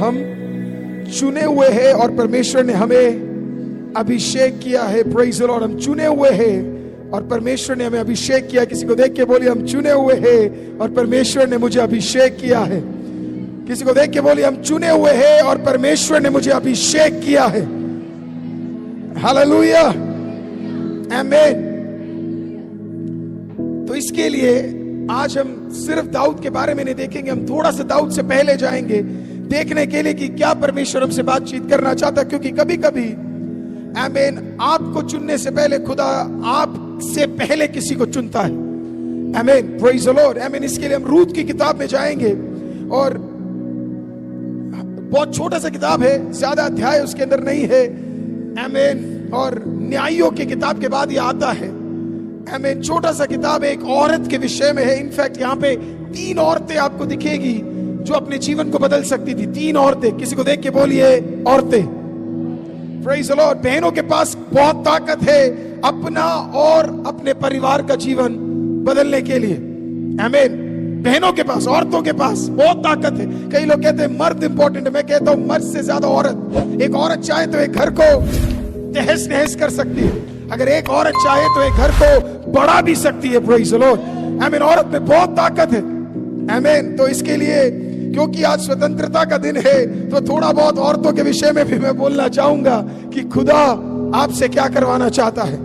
हम चुने हुए हैं और परमेश्वर ने हमें अभिषेक किया है। Praise the Lord. हम चुने हुए हैं और परमेश्वर ने हमें अभिषेक किया। किसी को देख के बोलिए, हम चुने हुए हैं और परमेश्वर ने मुझे अभिषेक किया है। किसी को देख के बोलिए, हम चुने हुए हैं और परमेश्वर ने मुझे अभिषेक किया है। हालेलुया, आमीन। तो इसके लिए आज हम सिर्फ दाऊद के बारे में नहीं देखेंगे, हम थोड़ा सा दाऊद से पहले जाएंगे देखने के लिए कि क्या परमेश्वर हमसे बातचीत करना चाहता। क्योंकि कभी कभी आमीन, आपको चुनने से पहले खुदा आपसे पहले किसी को चुनता है। आमीन, प्रेज द लॉर्ड, आमीन। इसके लिए हम रूत की किताब में जाएंगे और बहुत छोटा सा किताब है, ज्यादा अध्याय उसके अंदर नहीं है। आमीन। और न्यायियों की किताब के बाद ये आता है। आमीन। छोटा सा किताब एक औरत के विषय में है। इनफैक्ट यहाँ पे 3 औरतें आपको दिखेगी जो अपने जीवन को बदल सकती थी। 3 औरतें। किसी को देख के बोलिए, औरतें। Praise the Lord. बहनों के पास बहुत ताकत है अपना और अपने परिवार का जीवन बदलने के लिए। आमीन। बहनों के पास, औरतों के पास बहुत ताकत है। कई लोग कहते हैं मर्द इंपॉर्टेंट है, मैं कहता हूं मर्द से ज्यादा औरत। एक औरत चाहे तो एक घर को तहस नहस कर सकती है। अगर एक औरत चाहे तो एक घर को बढ़ा भी सकती है। Praise the Lord. आमीन। औरत में बहुत ताकत है। आमीन। तो इसके लिए, क्योंकि आज स्वतंत्रता का दिन है, तो थोड़ा बहुत औरतों के विषय में भी मैं बोलना चाहूंगा कि खुदा आपसे क्या करवाना चाहता है।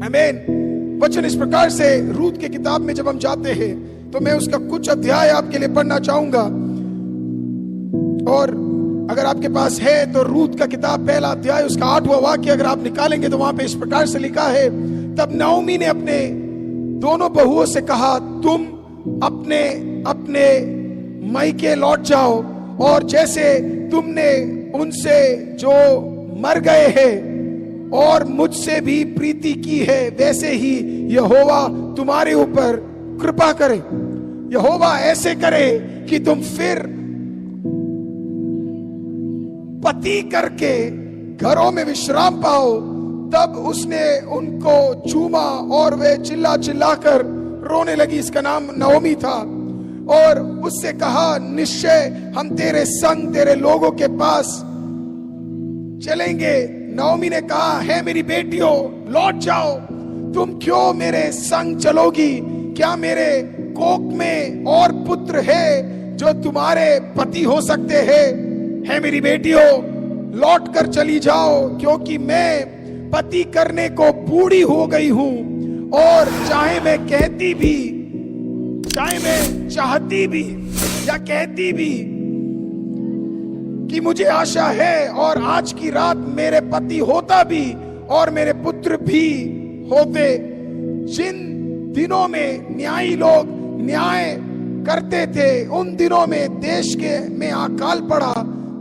आमीन। वचन इस प्रकार से रूत की किताब में जब हम जाते हैं तो मैं उसका कुछ अध्याय आपके लिए पढ़ना चाहूंगा। और अगर आपके पास है तो रूत का किताब पहला अध्याय उसका 8वां वाक्य अगर आप निकालेंगे तो वहां पे इस प्रकार से लिखा है, तब नाओमी ने अपने दोनों बहुओं से कहा, तुम अपने अपने मायके लौट जाओ और जैसे तुमने उनसे जो मर गए हैं और मुझसे भी प्रीति की है, वैसे ही यहोवा तुम्हारे ऊपर कृपा करे। यहोवा ऐसे करे कि तुम फिर पति करके घरों में विश्राम पाओ। तब उसने उनको चूमा और वे चिल्ला चिल्लाकर रोने लगी। इसका नाम नाओमी था। और उससे कहा, निश्चय हम तेरे संग तेरे लोगों के पास चलेंगे। नाओमी ने कहा, है मेरी बेटियों, लौट जाओ। तुम क्यों मेरे संग चलोगी? क्या मेरे कोख में और पुत्र है जो तुम्हारे पति हो सकते हैं? है मेरी बेटियों, लौट कर चली जाओ, क्योंकि मैं पति करने को बूढ़ी हो गई हूं। और चाहे मैं कहती भी, चाहे मैं चाहती भी या कहती भी कि मुझे आशा है और आज की रात मेरे पति होता भी और मेरे पुत्र भी होते। जिन दिनों में न्यायी लोग न्याय करते थे, उन दिनों में देश के में अकाल पड़ा।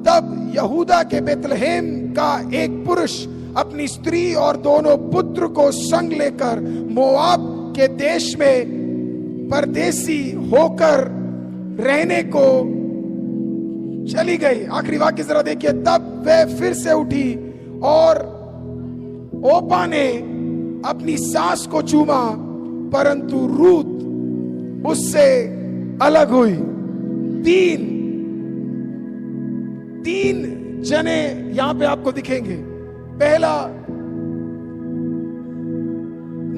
तब यहूदा के बेतलहेम का एक पुरुष अपनी स्त्री और दोनों पुत्र को संग लेकर मोआब के देश में परदेसी होकर रहने को चली गई। आखिरी वाक्य जरा देखिए। तब वे फिर से उठी और ओपा ने अपनी सास को चूमा, परंतु रूत उससे अलग हुई। तीन जने यहां पे आपको दिखेंगे। पहला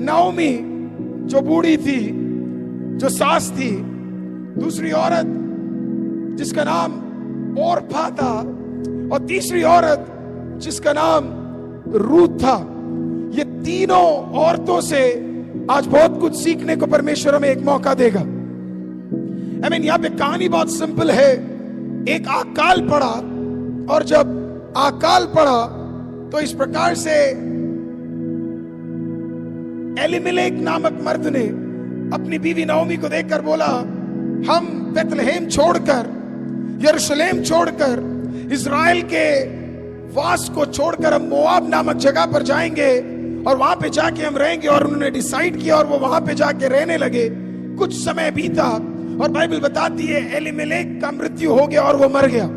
नाओमी जो बूढ़ी थी, जो सास थी। दूसरी औरत जिसका नाम ओरफा था और तीसरी औरत जिसका नाम रूत था। ये तीनों औरतों से आज बहुत कुछ सीखने को परमेश्वर हमें एक मौका देगा। आमीन। यहां पे कहानी बहुत सिंपल है। एक अकाल पड़ा और जब अकाल पड़ा तो इस प्रकार से एलीमेलेक नामक मर्द ने अपनी बीवी नाओमी को देखकर बोला, हम बेतलहेम छोड़कर, यरूशलेम छोड़कर, इज़राइल के वास को छोड़कर हम मोआब नामक जगह पर जाएंगे और वहां पे जाके हम रहेंगे। और उन्होंने डिसाइड किया और वो वहां पे जाके रहने लगे। कुछ समय बीता और बाइबल बताती है एलीमेलेक का मृत्यु हो गया और वो मर गया।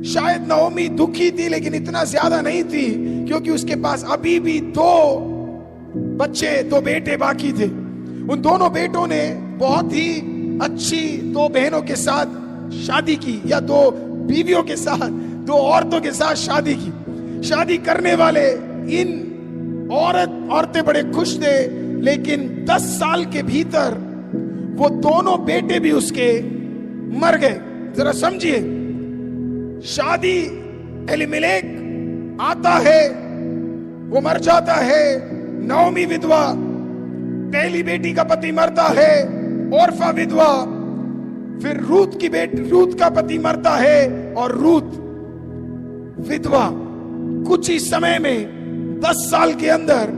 शायद नाओमी दुखी थी, लेकिन इतना ज्यादा नहीं थी, क्योंकि उसके पास अभी भी 2 बच्चे, 2 बेटे बाकी थे। उन दोनों बेटों ने बहुत ही अच्छी 2 बहनों के साथ शादी की, या 2 बीवियों के साथ, 2 औरतों के साथ शादी की। शादी करने वाले इन औरतें बड़े खुश थे, लेकिन 10 साल के भीतर वो दोनों बेटे भी उसके मर गए। जरा समझिए, शादी, एलिमेलेक आता है, वो मर जाता है। नओमी विधवा, पहली बेटी का पति मरता है, ओरफा विधवा। फिर रूत का पति मरता है और रूत विधवा। कुछ ही समय में 10 साल के अंदर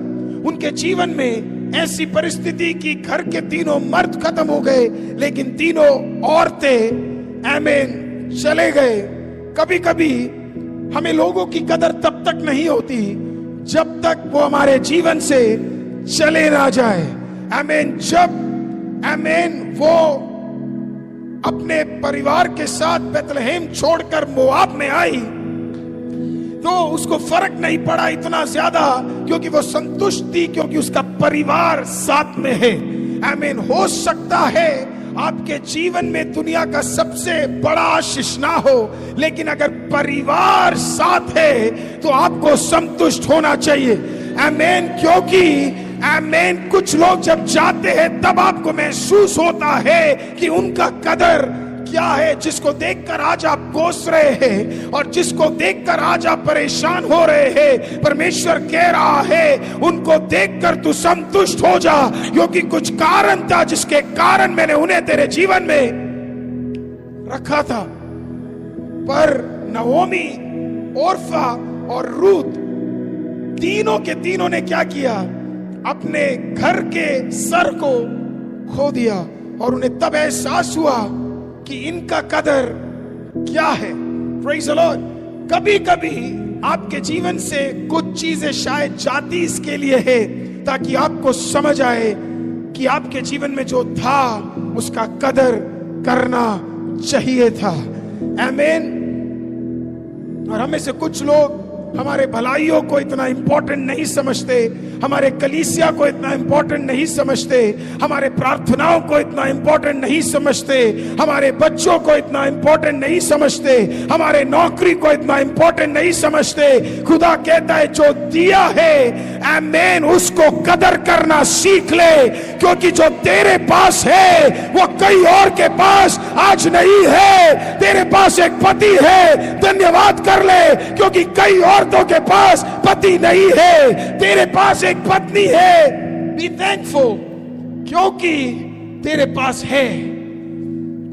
उनके जीवन में ऐसी परिस्थिति कि घर के तीनों मर्द खत्म हो गए, लेकिन तीनों औरतें आमीन चले गए। कभी कभी हमें लोगों की कदर तब तक नहीं होती जब तक वो हमारे जीवन से चले ना जाए। आमीन। जब आमीन वो अपने परिवार के साथ बेथलेहेम छोड़कर मोआब में आई, तो उसको फर्क नहीं पड़ा इतना ज्यादा, क्योंकि वो संतुष्ट थी, क्योंकि उसका परिवार साथ में है। आमीन। हो सकता है आपके जीवन में दुनिया का सबसे बड़ा आशीष ना हो, लेकिन अगर परिवार साथ है तो आपको संतुष्ट होना चाहिए। आमीन। क्योंकि आमीन, कुछ लोग जब जाते हैं तब आपको महसूस होता है कि उनका कदर क्या है। जिसको देखकर आज आप कोस रहे हैं और जिसको देखकर आज आप परेशान हो रहे हैं, परमेश्वर कह रहा है उनको देखकर तू संतुष्ट हो जा, क्योंकि कुछ कारण था जिसके कारण मैंने उन्हें तेरे जीवन में रखा था। पर नओमी, ओरफा और रूत, तीनों के तीनों ने क्या किया? अपने घर के सर को खो दिया, और उन्हें तब एहसास हुआ कि इनका कदर क्या है। Praise the Lord. कभी कभी आपके जीवन से कुछ चीजें शायद जाती इसके लिए है ताकि आपको समझ आए कि आपके जीवन में जो था उसका कदर करना चाहिए था। आमीन। और हमें से कुछ लोग हमारे भलाइयों को इतना इंपॉर्टेंट नहीं समझते, हमारे कलीसिया को इतना इंपॉर्टेंट नहीं समझते, हमारे प्रार्थनाओं को इतना इंपॉर्टेंट नहीं समझते, हमारे बच्चों को इतना इंपॉर्टेंट नहीं समझते, हमारे नौकरी को इतना इंपॉर्टेंट नहीं समझते। खुदा कहता है जो दिया है आमीन उसको कदर करना सीख ले, क्योंकि जो तेरे पास है वो कई और के पास आज नहीं है। तेरे पास एक पति है, धन्यवाद कर ले, क्योंकि कई औरतों के पास पति नहीं है। तेरे पास एक पत्नी है, बी थैंकफुल, क्योंकि तेरे पास है।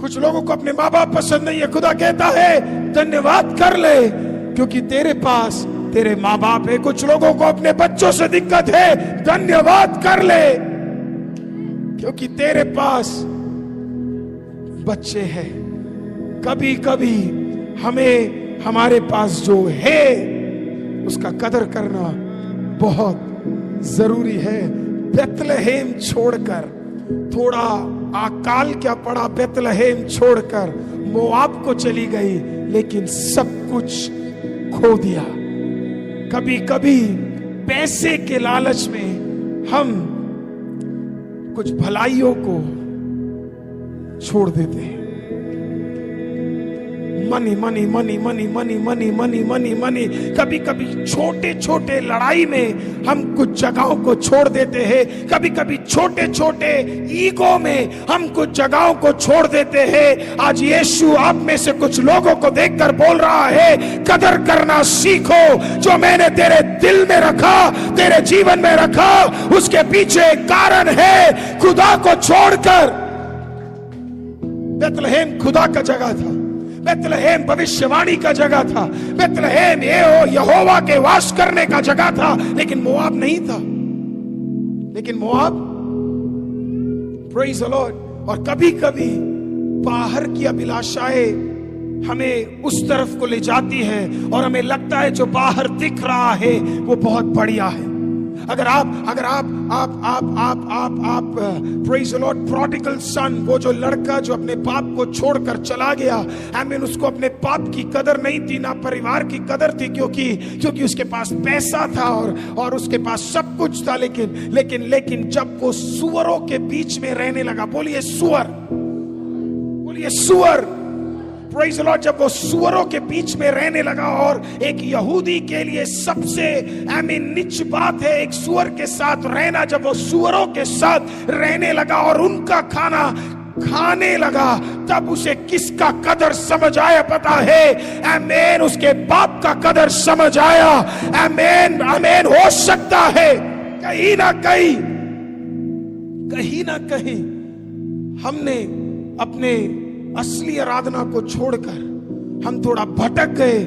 कुछ लोगों को अपने माँ बाप पसंद नहीं है, खुदा कहता है धन्यवाद कर ले, क्योंकि तेरे पास तेरे माँ बाप है। कुछ लोगों को अपने बच्चों से दिक्कत है, धन्यवाद कर ले, क्योंकि तेरे पास बच्चे हैं। कभी कभी हमें हमारे पास जो है उसका कदर करना बहुत जरूरी है। बेथलेहेम छोड़कर, थोड़ा अकाल क्या पड़ा, बेथलेहेम छोड़कर मोआब को चली गई, लेकिन सब कुछ खो दिया। कभी कभी पैसे के लालच में हम कुछ भलाइयों को छोड़ देते हैं। Money money money money money money money money money. कभी कभी छोटे छोटे लड़ाई में हम कुछ जगहों को छोड़ देते हैं। कभी कभी छोटे छोटे ईगो में हम कुछ जगहों को छोड़ देते हैं। आज यीशु आप में से कुछ लोगों को देखकर बोल रहा है कदर करना सीखो। जो मैंने तेरे दिल में रखा, तेरे जीवन में रखा, उसके पीछे एक कारण है। खुदा को छोड़कर, बेथलेहेम खुदा का जगह था, बेथलेहेम भविष्यवाणी का जगह था, बेथलेहेम यहोवा के वास करने का जगह था, लेकिन मोआब नहीं था। लेकिन मोआब, प्रेज़ द लॉर्ड। और कभी कभी बाहर की अभिलाषाएं हमें उस तरफ को ले जाती है और हमें लगता है जो बाहर दिख रहा है वो बहुत बढ़िया है। अगर आप प्रेज़ द लॉर्ड, प्रोडिगल सन, वो जो लड़का जो अपने बाप को छोड़कर चला गया, आमीन, उसको अपने बाप की कदर नहीं थी, ना परिवार की कदर थी, क्योंकि उसके पास पैसा था और उसके पास सब कुछ था। लेकिन जब वो सुअरों के बीच में रहने लगा, बोलिए सुअर, बोलिए सुअर, प्रेज़ द लॉर्ड, जब वो सुअरों के बीच में रहने लगा, और एक यहूदी के लिए सबसे नीच बात है एक सुअर के साथ रहना, जब वो सुअरों के साथ रहने लगा और उनका खाना खाने लगा, तब उसे किसका कदर समझ आया पता है? आमीन, उसके बाप का कदर समझ आया। आमीन आमीन। हो सकता है कहीं ना कहीं हमने अपने असली आराधना को छोड़कर हम थोड़ा भटक गए,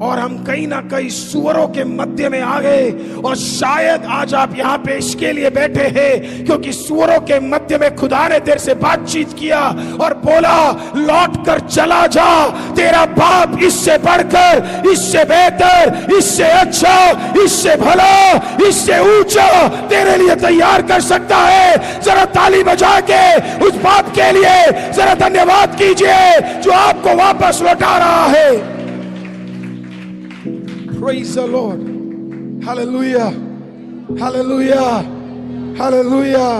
और हम कहीं ना कहीं सुअरों के मध्य में आ गए। और शायद आज आप यहाँ पे इसके लिए बैठे हैं क्योंकि सुअरों के मध्य में खुदा ने तेरे से बातचीत किया और बोला, लौट कर चला जा, तेरा बाप इससे बढ़कर, इससे बेहतर, इससे अच्छा, इससे भला, इससे ऊंचा तेरे लिए तैयार कर सकता है। जरा ताली बजा के उस बाप के लिए जरा धन्यवाद कीजिए जो आपको वापस लौटा रहा है। Praise the Lord. Hallelujah. Hallelujah. Hallelujah.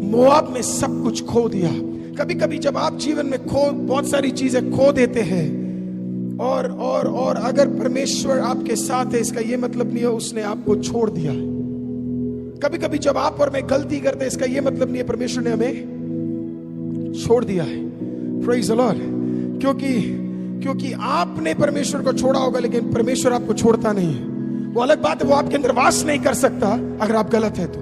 Moab में सब कुछ खो दिया। कभी कभी जब आप जीवन में बहुत सारी चीजें खो देते हैं, और अगर परमेश्वर आपके साथ है, इसका ये मतलब नहीं है उसने आपको छोड़ दिया है। कभी कभी जब आप और मैं गलती करते हैं, इसका ये मतलब नहीं है परमेश्वर ने हमें छोड़ दिया है। Praise the Lord. क्योंकि आपने परमेश्वर को छोड़ा होगा, लेकिन परमेश्वर आपको छोड़ता नहीं है। वो अलग बात है, वो आपके अंदर वास नहीं कर सकता अगर आप गलत है तो।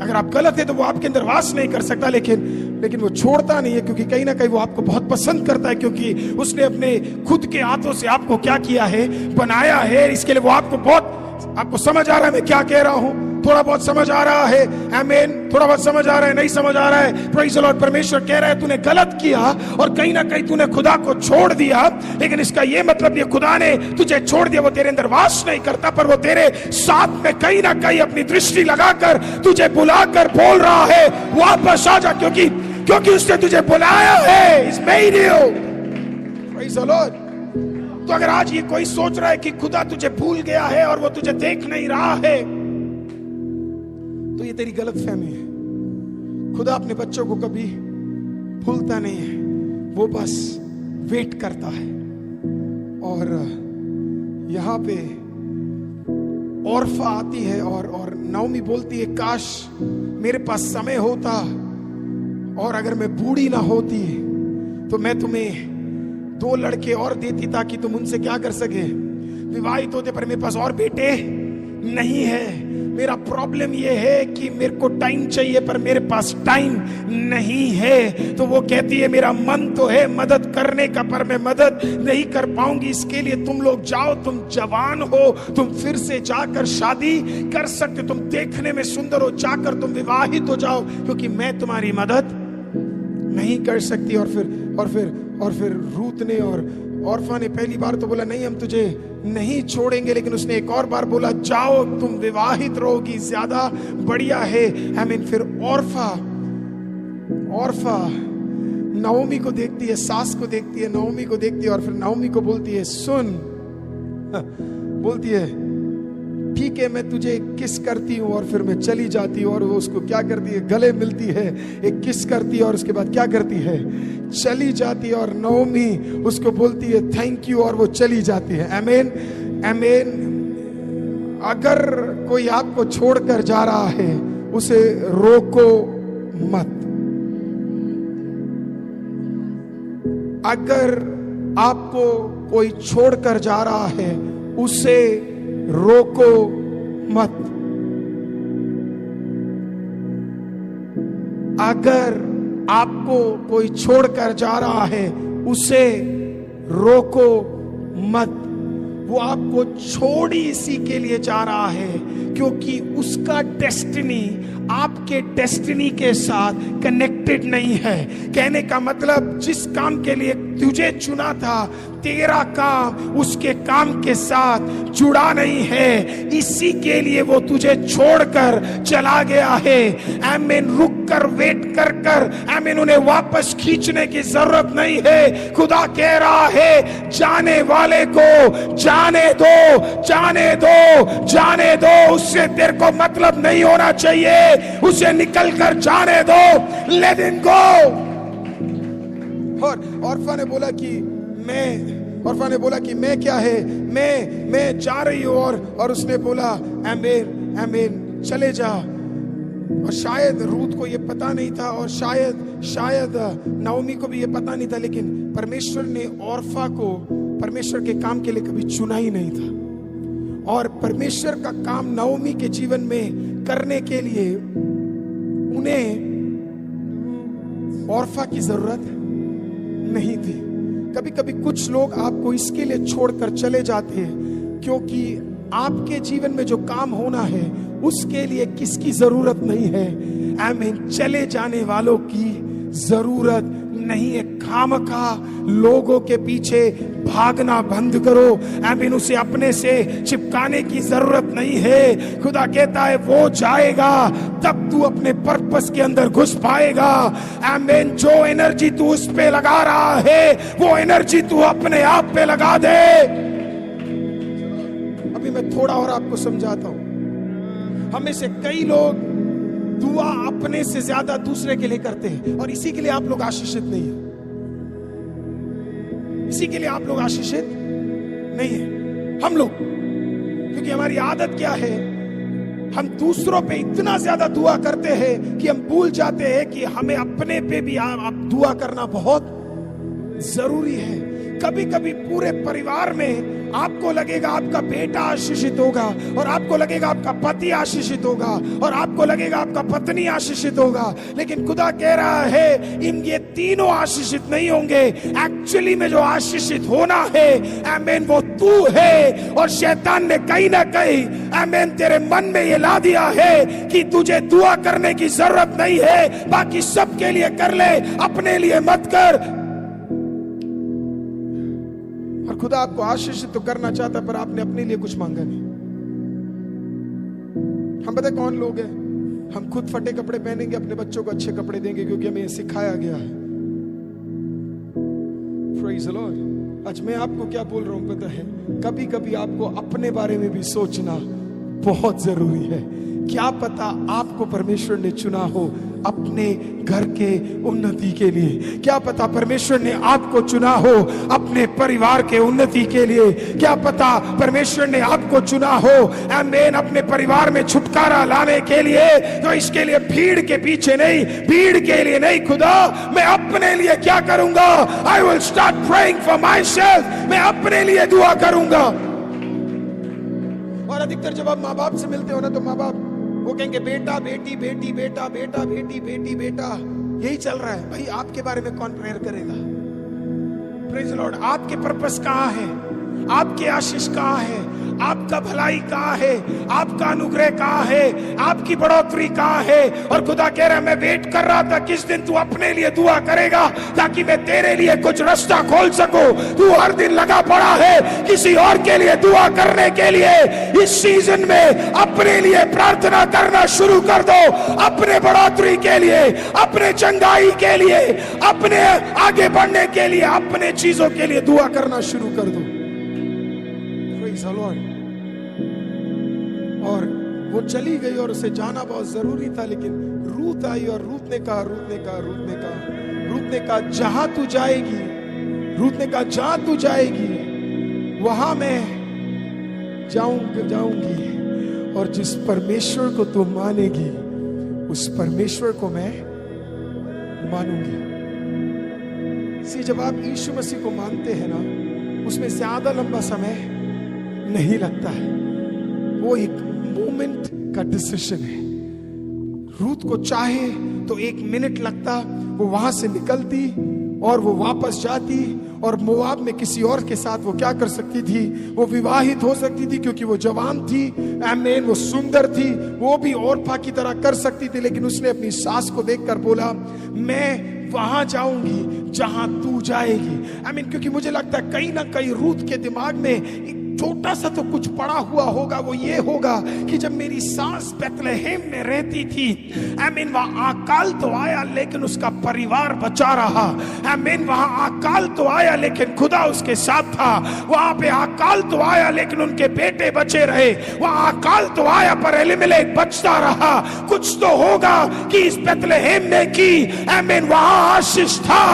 अगर आप गलत है तो वो आपके अंदर वास नहीं कर सकता, लेकिन वो छोड़ता नहीं है, क्योंकि कहीं ना कहीं वो आपको बहुत पसंद करता है, क्योंकि उसने अपने खुद के हाथों से आपको क्या किया है, बनाया है। इसके लिए वो आपको समझ आ रहा है मैं क्या कह रहा हूं? थोड़ा बहुत समझ आ रहा है? आमीन। थोड़ा बहुत समझ आ रहा है, नहीं समझ आ रहा है? Praise the Lord. परमेश्वर कह रहा है तूने गलत किया और कहीं ना कहीं तूने खुदा को छोड़ दिया, लेकिन इसका यह मतलब नहीं खुदा ने तुझे छोड़ दिया, वो तेरे अंदर वास नहीं करता, पर वो तेरे साथ में कहीं ना कहीं अपनी दृष्टि लगाकर तुझे बुलाकर बोल रहा है वापस आ जा, क्योंकि उसने तुझे बुलाया है। He's made you. Praise the Lord. तो अगर आज ये कोई सोच रहा है कि खुदा तुझे भूल गया है और वो तुझे देख नहीं रहा है, तो ये तेरी गलत फहमी है। खुदा अपने बच्चों को कभी भूलता नहीं है, वो बस वेट करता है। और यहाँ पे औरफा आती है और नाओमी बोलती है, काश मेरे पास समय होता और अगर मैं बूढ़ी ना होती तो मैं तुम्हें 2 लड़के और देती ताकि तुम उनसे क्या कर सके, विवाहित होते, पर मेरे पास और बेटे नहीं है। मेरा प्रॉब्लम ये है कि मेरे को टाइम चाहिए पर मेरे पास टाइम नहीं है। तो वो कहती है मेरा मन तो है मदद करने का, पर मैं मदद नहीं कर पाऊंगी। इसके लिए तुम लोग जाओ, तुम जवान हो, तुम फिर से जाकर शादी कर सकते, तुम देखने में सुंदर हो, जाकर तुम विवाहित हो जाओ, क्योंकि मैं तुम्हारी मदद नहीं कर सकती। और फिर रूत ने और औरफा ने पहली बार तो बोला नहीं हम तुझे नहीं छोड़ेंगे, लेकिन उसने एक और बार बोला जाओ तुम विवाहित रहोगी, ज्यादा बढ़िया है। आमीन। फिर औरफा नाओमी को देखती है, सास को देखती है, नाओमी को देखती है, और फिर नाओमी को बोलती है सुन, बोलती है ठीक है मैं तुझे किस करती हूँ, और फिर मैं चली जाती हूँ। और वो उसको क्या करती है, गले मिलती है, एक किस करती है, और उसके बाद क्या करती है, चली जाती है। और नाओमी उसको बोलती है थैंक यू, और वो चली जाती है। आमीन आमीन। अगर कोई आपको छोड़कर जा रहा है उसे रोको मत। अगर आपको कोई छोड़कर जा रहा है उसे रोको मत। अगर आपको कोई छोड़कर जा रहा है उसे रोको मत। वो आपको छोड़ ही इसी के लिए जा रहा है क्योंकि उसका डेस्टिनी आपके डेस्टिनी के साथ कनेक्टेड नहीं है। कहने का मतलब जिस काम के लिए तुझे चुना था तेरा काम उसके काम के साथ जुड़ा नहीं है, इसी के लिए वो तुझे छोड़कर चला गया है। आमीन। रुक कर वेट कर आमीन, उन्हें वापस खींचने की जरूरत नहीं है। खुदा कह रहा है जाने वाले को जाने दो, जाने दो, जाने दो। उससे तेरे को मतलब नहीं होना चाहिए, उसे निकल कर जाने दो। Let him go. और औरफा ने बोला कि मैं क्या है, मैं जा रही हूं। और उसने बोला आमीन आमीन, चले जा। और शायद रूथ को ये पता नहीं था, और शायद नाओमी को भी ये पता नहीं था, लेकिन परमेश्वर ने औरफा को परमेश्वर के काम के लिए कभी चुना ही नहीं था। और परमेश्वर का काम नाओमी के जीवन में करने के लिए उन्हें औरफा की जरूरत नहीं थी। कभी कभी कुछ लोग आपको इसके लिए छोड़कर चले जाते हैं क्योंकि आपके जीवन में जो काम होना है उसके लिए किसकी जरूरत नहीं है। आमीन। चले जाने वालों की जरूरत नहीं है। खामखा लोगों के पीछे भागना बंद करो। आमीन। उसे अपने से चिपकाने की जरूरत नहीं है। खुदा कहता है वो जाएगा तब तू अपने पर्पस के अंदर घुस पाएगा। आमीन। जो एनर्जी तू उस पे लगा रहा है वो एनर्जी तू अपने आप पे लगा दे। अभी मैं थोड़ा और आपको समझाता हूं। हमें से कई लोग दुआ अपने से ज्यादा दूसरे के लिए करते हैं, और इसी के लिए आप लोग आशीषित नहीं है। इसी के लिए आप लोग आशीषित नहीं है। हम लोग, क्योंकि हमारी आदत क्या है, हम दूसरों पे इतना ज्यादा दुआ करते हैं कि हम भूल जाते हैं कि हमें अपने पे भी दुआ करना बहुत जरूरी है। कभी कभी पूरे परिवार में आपको लगेगा आपका बेटा आशीषित होगा, और आपको लगेगा आपका पति आशीषित होगा, और आपको लगेगा आपका पत्नी आशीषित होगा, लेकिन खुदा कह रहा है इन ये तीनों आशीषित नहीं होंगे। एक्चुअली में जो आशीषित होना है, आमीन, वो तू है। और शैतान ने कहीं ना कहीं, आमीन, तेरे मन में ये ला दिया है कि तुझे दुआ करने की जरूरत नहीं है, बाकी सबके लिए कर ले, अपने लिए मत कर। और खुदा आपको आशीषित तो करना चाहता, पर आपने अपने लिए कुछ मांगा नहीं। हम पता कौन लोग हैं, हम खुद फटे कपड़े पहनेंगे, अपने बच्चों को अच्छे कपड़े देंगे क्योंकि हमें सिखाया गया है। Praise the Lord। आज मैं आपको क्या बोल रहा हूं पता है, कभी कभी आपको अपने बारे में भी सोचना बहुत जरूरी है। क्या पता आपको परमेश्वर ने चुना हो अपने घर के उन्नति के लिए। क्या पता परमेश्वर ने आपको चुना हो अपने परिवार के उन्नति के लिए। क्या पता परमेश्वर ने आपको चुना हो, आमीन, अपने परिवार में छुटकारा लाने के लिए। तो इसके लिए भीड़ के पीछे नहीं, भीड़ के लिए नहीं, खुदा मैं अपने लिए क्या करूंगा, I will start praying for my self. मैं अपने लिए दुआ करूंगा। और अधिकतर जब आप माँ बाप से मिलते हो ना, तो माँ बाप वो कहेंगे बेटा बेटी बेटी बेटा बेटा बेटी बेटी बेटा, यही चल रहा है। भाई आपके बारे में कौन प्रेयर करेगा? Praise the Lord. आपके पर्पस कहाँ है? आपके आशीष कहाँ है? आपका भलाई कहाँ है? आपका अनुग्रह कहाँ है? आपकी बढ़ोतरी कहाँ है? और खुदा कह रहा है मैं वेट कर रहा था किस दिन तू अपने लिए दुआ करेगा ताकि मैं तेरे लिए कुछ रास्ता खोल सकूं। तू हर दिन लगा पड़ा है किसी और के लिए दुआ करने के लिए। इस सीजन में अपने लिए प्रार्थना करना शुरू कर दो, अपने बढ़ोतरी के लिए, अपने चंगाई के लिए, अपने आगे बढ़ने के लिए, अपने चीजों के लिए दुआ करना शुरू कर दो। और वो चली गई और उसे जाना बहुत जरूरी था, लेकिन रूत आई और रूत ने कहा जहां तू जाएगी, रूत ने कहा जहां तू जाएगी वहां मैं जाऊंगी, और जिस परमेश्वर को तू मानेगी उस परमेश्वर को मैं मानूंगी। सी जब आप यीशु मसीह को मानते हैं ना, उसमें ज्यादा लंबा समय नहीं लगता है। वो एक मोमेंट का डिसीजन है। रूत को चाहे तो 1 मिनट लगता, वो वहां से निकलती और वो वापस जाती, और मोआब में किसी और के साथ वो क्या कर सकती थी, वो विवाहित हो सकती थी क्योंकि वो जवान थी, आमीन, वो सुंदर थी, वो भी औरफा की तरह कर सकती थी। लेकिन उसने अपनी सास को देखकर बोला मैं वहां जाऊंगी जहां तू जाएगी। आमीन। क्योंकि मुझे लगता है कहीं ना कहीं रूत के दिमाग में छोटा सा तो कुछ पड़ा हुआ होगा, वो ये होगा कि जब मेरी सास बेथलेहेम में रहती थी, आमीन, वहां अकाल तो आया लेकिन उसका परिवार बचा रहा। आमीन, वहां अकाल तो आया लेकिन खुदा उसके साथ था। वहां पे अकाल तो आया लेकिन उनके बेटे बचे रहे। वहां अकाल तो आया पर एलीमेलेक बचता रहा। कुछ तो होगा कि इस बेथलेहेम में की, आमीन, वहां आशीष था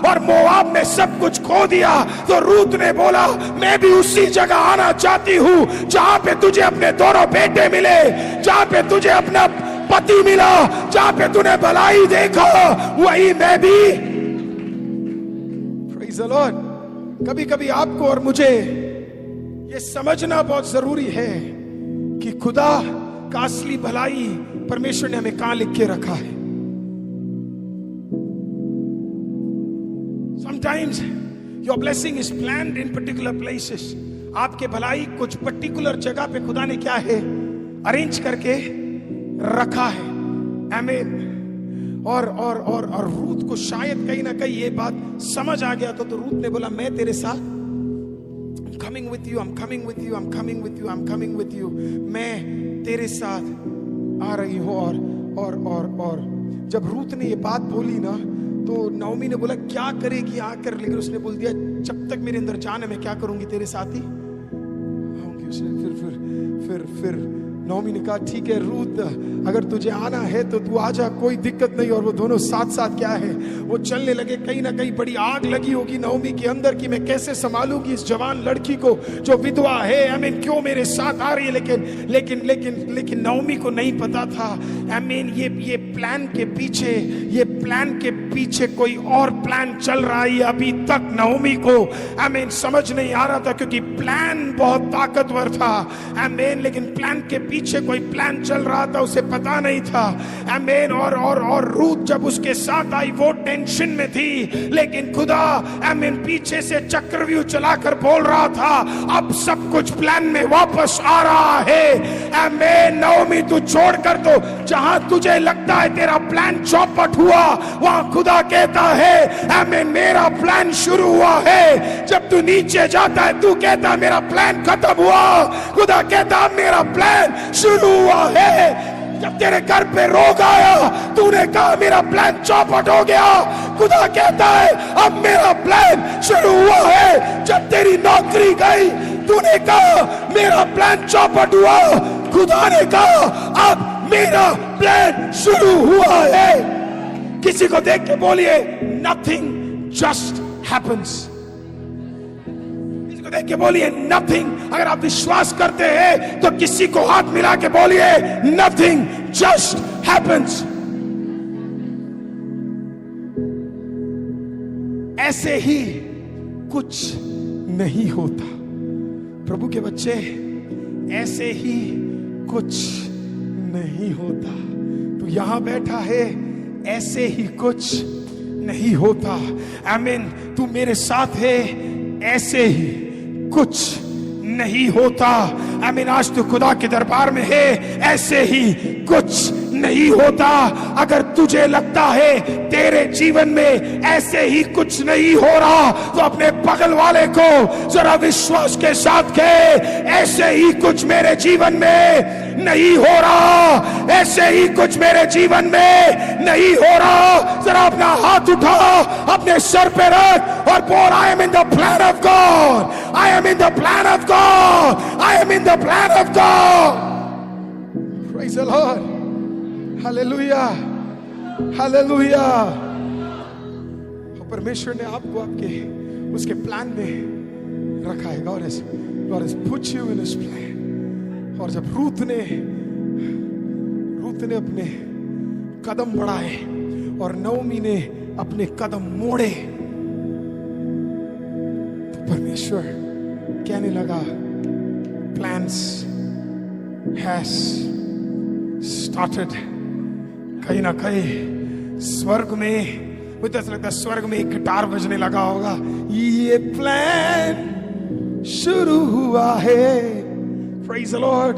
और मोआब में सब कुछ खो दिया। तो रूत ने बोला, मैं भी उसी जगह आना चाहती हूं जहां पे तुझे अपने दोनों बेटे मिले, जहां पे तुझे अपना पति मिला, जहां पे तूने भलाई देखा, वही मैं भी। Praise the Lord. कभी कभी आपको और मुझे ये समझना बहुत जरूरी है कि खुदा का असली भलाई परमेश्वर ने हमें कहां लिख के रखा है। Sometimes your blessing is planned in particular places. आपके भलाई कुछ पर्टिकुलर जगह पे खुदा ने क्या है, अरेंज करके रखा है। आमीन। और रूत को शायद कहीं ना कहीं ये बात समझ आ गया तो रूत ने बोला, मैं तेरे साथ, I'm coming with you, I'm coming with you, I'm coming with you, I'm coming with you, मैं तेरे साथ आ रही हूं। और जब रूत ने ये बात बोली ना, तो नौमी ने बोला क्या करेगी आकर, लेकिन उसने बोल दिया, जब तक मेरे अंदर जान है मैं क्या करूंगी, तेरे साथ ही आऊंगी। उसने फिर नौमी ने कहा, ठीक है रूत, अगर तुझे आना है तो तू आजा, कोई दिक्कत नहीं। और वो दोनों साथ साथ क्या है, वो चलने लगे। कहीं ना कहीं बड़ी आग लगी होगी नौमी के अंदर कि मैं कैसे संभालूंगी इस जवान लड़की को जो विधवा है, आमीन, क्यों मेरे साथ आ रही है। लेकिन नौमी को नहीं पता था, आमीन, ये प्लान के पीछे कोई और प्लान चल रहा है। अभी तक नौमी को, आमीन, समझ नहीं आ रहा था क्योंकि प्लान बहुत ताकतवर था, आमीन, लेकिन प्लान के पीछे कोई प्लान चल रहा था, उसे पता नहीं था। आमीन। और रूत जब उसके साथ आई वो टेंशन में थी, लेकिन खुदा, आमीन, पीछे से चक्रव्यूह चलाकर बोल रहा था, अब सब कुछ प्लान में वापस आ रहा है। आमीन। नौमी तू छोड़कर, तो जहां तुझे लगता है तेरा प्लान चौपट हुआ, वहां खुदा कहता है, आमीन, मेरा प्लान शुरू हुआ है। जब तू नीचे जाता है तू कहता है मेरा प्लान खत्म हुआ, खुदा कहता मेरा प्लान शुरू हुआ है। जब तेरे घर पे रोग आया तूने कहा मेरा प्लान चौपट हो गया, खुदा कहता है अब मेरा प्लान शुरू हुआ है। जब तेरी नौकरी गई तूने कहा मेरा प्लान चौपट हुआ, खुदा ने कहा अब मेरा प्लान शुरू हुआ है। किसी को देख के बोलिए, नथिंग जस्ट हैपेंस। देख के बोलिए नथिंग। अगर आप विश्वास करते हैं तो किसी को हाथ मिला के बोलिए, नथिंग जस्ट हैपेंस। ऐसे ही कुछ नहीं होता। प्रभु के बच्चे, ऐसे ही कुछ नहीं होता। तो यहां बैठा है, ऐसे ही कुछ नहीं होता। आमीन। तू मेरे साथ है, ऐसे ही कुछ नहीं होता। आमीन। आज तो खुदा के दरबार में है, ऐसे ही कुछ नहीं होता। अगर तुझे लगता है तेरे जीवन में ऐसे ही कुछ नहीं हो रहा, तो अपने बगल वाले को जरा विश्वास के साथ कहे, ऐसे ही कुछ मेरे जीवन में नहीं हो रहा, ऐसे ही कुछ मेरे जीवन में नहीं हो रहा। जरा अपना हाथ उठा, अपने सर पे रख और बोल, I am in the plan of God, I am in the plan of God, I am in the plan of God. Praise the lord. Hallelujah, hallelujah. परमेश्वर ने आपको आपके उसके प्लान में रखा है। God has put you in his plan। और जब रूत ने अपने कदम बढ़ाए और नौमी ने अपने कदम मोड़े, तो परमेश्वर कहने लगा, plans has started। कहीं ना कहीं स्वर्ग में, मुझे ऐसा लगता है स्वर्ग में एक गिटार बजने लगा होगा, ये प्लान शुरू हुआ है। Praise the Lord।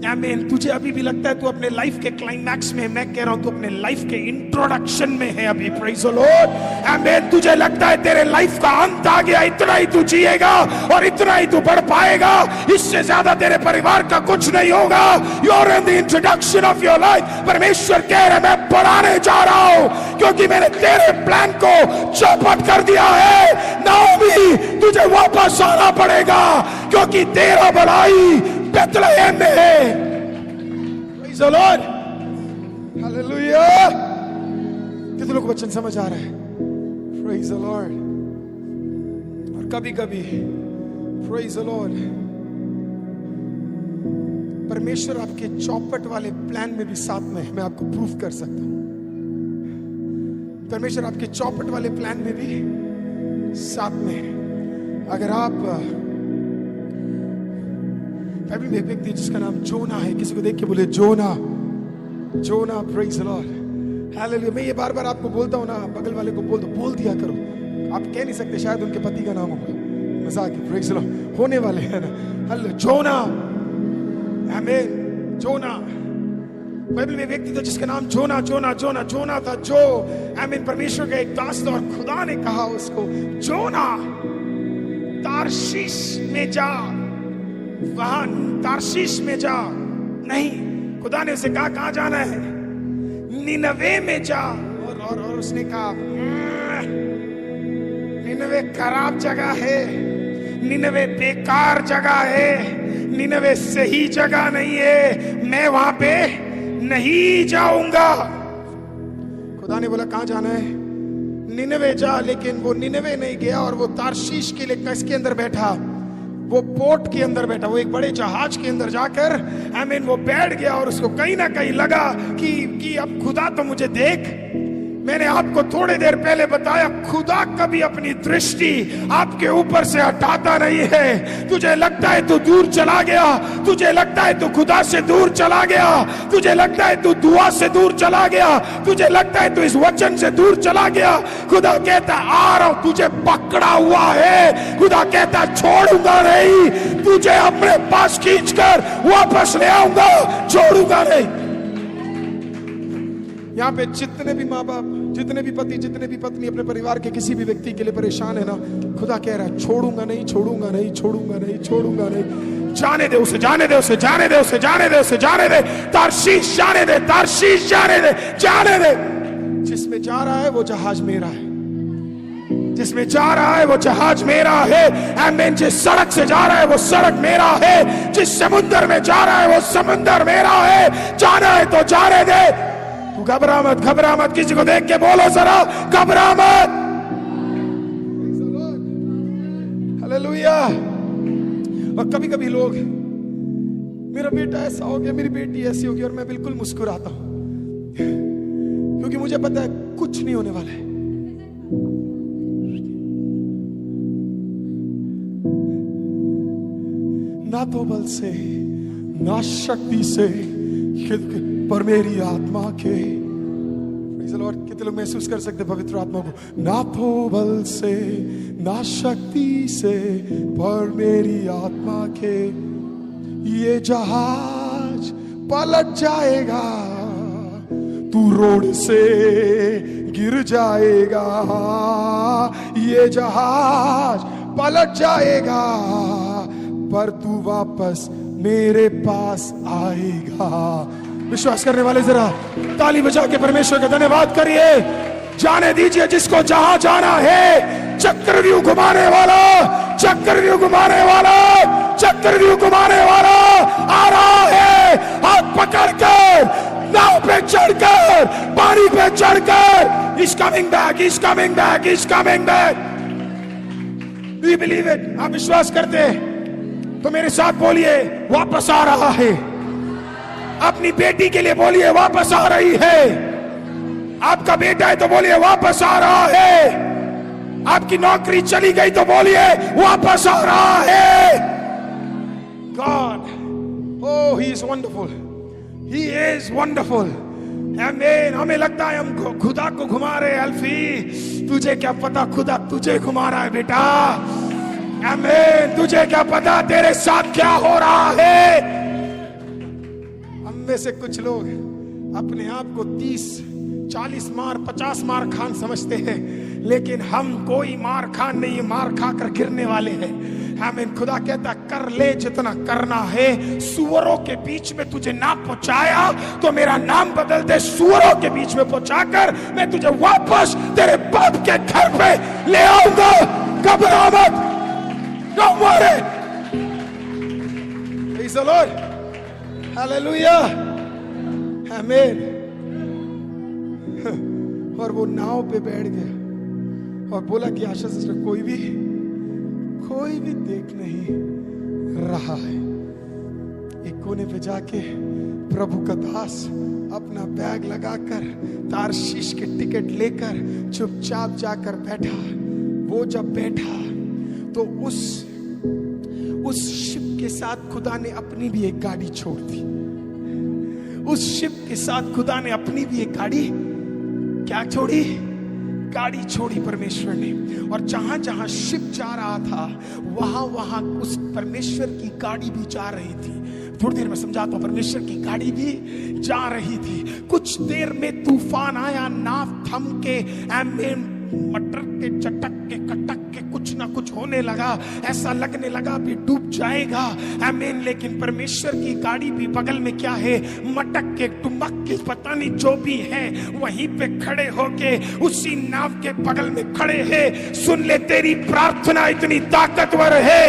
आमीन। तुझे अभी भी लगता है तू अपने लाइफ के क्लाइमैक्स में है, मैं कह रहा हूं तू अपने लाइफ के इंट्रोडक्शन में है अभी। Praise the Lord. आमीन। तुझे लगता है तेरे लाइफ का अंत आ गया, इतना ही तू जिएगा और इतना ही तू बढ़ पाएगा, इससे ज्यादा तेरे परिवार का कुछ नहीं होगा। You are in the introduction of your life. परमेश्वर कह रहा है मैं बढ़ाने जा रहा हूं क्योंकि मैंने तेरे प्लान को चौपट कर दिया है। नाओमी तुझे वापस आना पड़ेगा क्योंकि तेरा भलाई बेथलेहम में है। Praise the Lord. Hallelujah. कितने लोग वचन समझ आ रहा है? Praise the Lord. और कभी कभी Praise the Lord, परमेश्वर आपके चौपट वाले प्लान में भी साथ में है। मैं आपको प्रूफ कर सकता हूं, परमेश्वर आपके चौपट वाले प्लान में भी साथ में है। अगर आप बाइबल में एक व्यक्ति जिसका नाम जोना है, किसी को देख के बोले Jonah, Jonah. Praise the lord. Hallelujah. मैं ये बार बार आपको बोलता हूं ना, बगल वाले को बोल दिया करो। आप कह नहीं सकते शायद उनके पति का नाम होगा, मजाक है। Praise the Lord. होने वाले हैं ना। हालेलुया। जोना। आमीन। जोना। बाइबल में व्यक्ति था जिसका नाम जोना था, जो आमीन परमेश्वर का एक दास था और खुदा ने कहा उसको जोना तार्शीश में जा, वहां तार्शीश में जा। नहीं, खुदा ने उसे कहा कहां जाना है? निनवे में जा। और उसने कहा निनवे खराब जगह है, निनवे बेकार जगह है, निनवे सही जगह नहीं है, मैं वहां पे नहीं जाऊंगा। खुदा ने बोला कहां जाना है? निनवे जा। लेकिन वो निनवे नहीं गया और वो तार्शीश के लिए किसके अंदर बैठा? वो पोर्ट के अंदर बैठा, वो एक बड़े जहाज के अंदर जाकर आमीन वो बैठ गया। और उसको कहीं ना कहीं लगा कि अब खुदा तो मुझे देख। मैंने आपको थोड़ी देर पहले बताया खुदा कभी अपनी दृष्टि आपके ऊपर से हटाता नहीं है। तुझे लगता है तू दूर चला गया, तुझे लगता है तू खुदा से दूर चला गया, तुझे लगता है तू दुआ से दूर चला गया, तुझे लगता है तू इस वचन से दूर चला गया। खुदा कहता आ रहा हूं, तुझे पकड़ा हुआ है। खुदा कहता छोड़ूंगा नहीं, तुझे अपने पास खींचकर वापस ले आऊंगा, छोड़ूंगा नहीं। यहाँ पे जितने भी माँ बाप, जितने भी पति, जितने भी पत्नी अपने परिवार के किसी भी व्यक्ति के लिए परेशान है ना, खुदा कह रहा है छोड़ूंगा नहीं, छोड़ूंगा नहीं, छोड़ूंगा नहीं, छोड़ूंगा नहीं। जाने दे उसे, जाने दे उसे, जाने दे उसे, जाने दे उसे, जाने दे। तार्शीश जाने दे, तार्शीश जाने दे, जाने दे। जिसमें जा रहा है वो जहाज मेरा है, जिसमें जा रहा है वो जहाज मेरा है। आमीन। जिस सड़क से जा रहा है वो सड़क मेरा है, जिस समुद्र में जा रहा है वो समुद्र मेरा है। जाना है तो जाने दे। घबरा मत, घबरा मत। किसी को देख के बोलो जरा घबरा मत। हालेलुया। और कभी कभी लोग, मेरा बेटा ऐसा हो गया, मेरी बेटी ऐसी होगी, और मैं बिल्कुल मुस्कुराता हूं क्योंकि मुझे पता है कुछ नहीं होने वाला है। ना तो बल से ना शक्ति से पर मेरी आत्मा के। कितने लोग महसूस कर सकते पवित्र आत्मा को? ना तो बल से ना शक्ति से पर मेरी आत्मा के, ये जहाज पलट जाएगा, तू रोड से गिर जाएगा। ये जहाज पलट जाएगा पर तू वापस मेरे पास आएगा। विश्वास करने वाले जरा ताली बजा के परमेश्वर का धन्यवाद करिए। जाने दीजिए जिसको जहां जाना है। चक्रव्यूह घुमाने वाला, चक्रव्यूह घुमाने वाला, चक्रव्यूह घुमाने वाला आ रहा है। हाथ पकड़कर, नाव पे चढ़कर, पानी पे चढ़कर, He's coming back, He's coming back, He's coming back. Do you believe it? आप विश्वास करते हैं तो मेरे साथ बोलिए वापस आ रहा है। अपनी बेटी के लिए बोलिए वापस आ रही है। आपका बेटा है तो बोलिए वापस आ रहा है। आपकी नौकरी चली गई तो बोलिए वापस आ रहा है। God, oh, He is wonderful. He is wonderful. आमीन। हमें लगता है हम खुदा को घुमा रहे। अल्फी, तुझे क्या पता खुदा तुझे घुमा रहा है बेटा। आमीन। तुझे क्या पता तेरे साथ क्या हो रहा है। में से कुछ लोग अपने आप को 30, 40 मार, 50 मार खान समझते हैं, लेकिन हम कोई मार खान नहीं, मार खाकर गिरने वाले हैं। आमीन। खुदा कहता कर ले जितना करना है। सुअरों के बीच में तुझे ना पहुंचाया तो मेरा नाम बदल दे, सुअरों के बीच में पहुंचाकर मैं तुझे वापस तेरे बाप के घर पे ले आऊंगा। घबरा मत, don't worry. Praise the lord, hallelujah, आमीन। और वो नाव पे बैठ गया और बोला कि आशा सिस्टर कोई भी देख नहीं रहा है। एक कोने पे जाके प्रभु का दास अपना बैग लगाकर तारशीश के टिकट लेकर चुपचाप जाकर बैठा। वो जब बैठा तो उस शिप के साथ खुदा ने अपनी भी एक गाड़ी छोड़ दी। उस शिप के साथ खुदा ने अपनी भी एक गाड़ी क्या छोड़ी? गाड़ी छोड़ी परमेश्वर ने। और जहां जहां शिप जा रहा था वहां वहां उस परमेश्वर की गाड़ी भी जा रही थी। थोड़ी देर में समझाता हूं, परमेश्वर की गाड़ी भी जा रही थी। कुछ देर में तूफान आया, नाव थम के, आमीन, मटर के चटक के कटक के कुछ ना कुछ होने लगा। ऐसा लगने लगा भी डूब जाएगा, आमीन। लेकिन परमेश्वर की गाड़ी भी बगल में क्या है, मटक के टुमक के पता नहीं जो भी है वहीं पे खड़े होके उसी नाव के बगल में खड़े हैं। सुन ले, तेरी प्रार्थना इतनी ताकतवर है,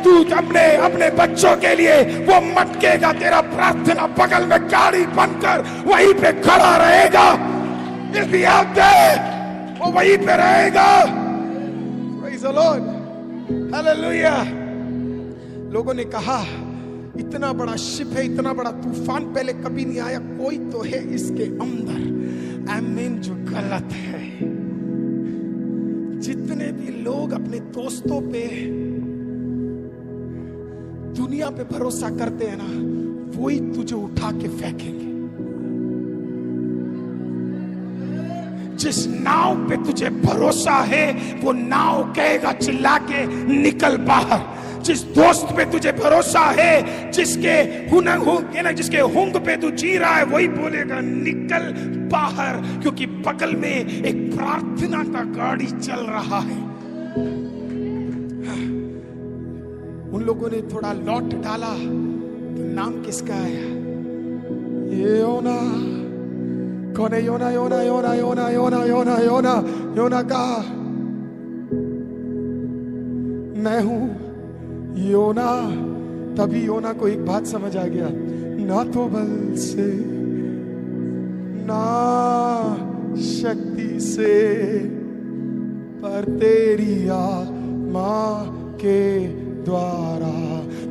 तू अपने बच्चों के लिए वो मटकेगा, तेरा प्रार्थना बगल में गाड़ी बनकर वहीं पे खड़ा रहेगा। वो वहीं पे रहेगा। Praise the Lord, hallelujah. लोगों ने कहा इतना बड़ा शिप है, इतना बड़ा तूफान पहले कभी नहीं आया, कोई तो है इसके अंदर, आमीन, जो गलत है। जितने भी लोग अपने दोस्तों पे, दुनिया पे भरोसा करते हैं ना, वही तुझे उठा के फेंकेंगे। जिस नाव पे तुझे भरोसा है वो नाव कहेगा चिल्ला के निकल बाहर। जिस दोस्त पे तुझे भरोसा है, जिसके जिसके हुंग पे तू जी रहा है, वही बोलेगा निकल बाहर, क्योंकि बगल में एक प्रार्थना का गाड़ी चल रहा है। उन लोगों ने थोड़ा लौट डाला तो नाम किसका आया? योना। कौन है योना? योना योना योना योना योना योना योना कहा मैं हूं योना। तभी योना को एक बात समझ आ गया, ना तो बल से ना शक्ति से, पर तेरी आत्मा के द्वारा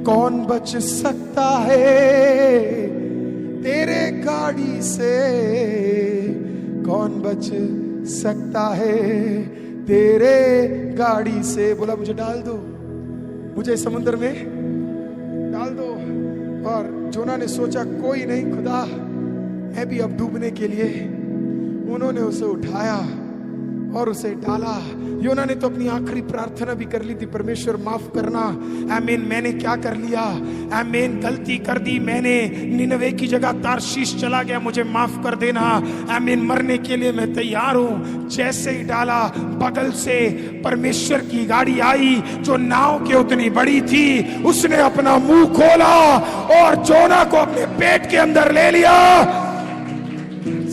कौन बच सकता है तेरे गाड़ी से, कौन बच सकता है तेरे गाड़ी से। बोला मुझे डाल दो, मुझे समुद्र में डाल दो। और जोना ने सोचा कोई नहीं खुदा, मैं भी अब डूबने के लिए। उन्होंने उसे उठाया और उसे डाला। योना ने तो अपनी आखिरी प्रार्थना भी कर ली थी, परमेश्वर माफ करना, आमीन, मैंने क्या कर लिया, आमीन, गलती कर दी मैंने, निनवे की जगह तारशीश चला गया, मुझे माफ कर देना, आमीन, मरने के लिए मैं तैयार हूं। जैसे ही डाला, बगल से परमेश्वर की गाड़ी आई जो नाव के उतनी बड़ी थी। उसने अपना मुंह खोला और जोना को अपने पेट के अंदर ले लिया।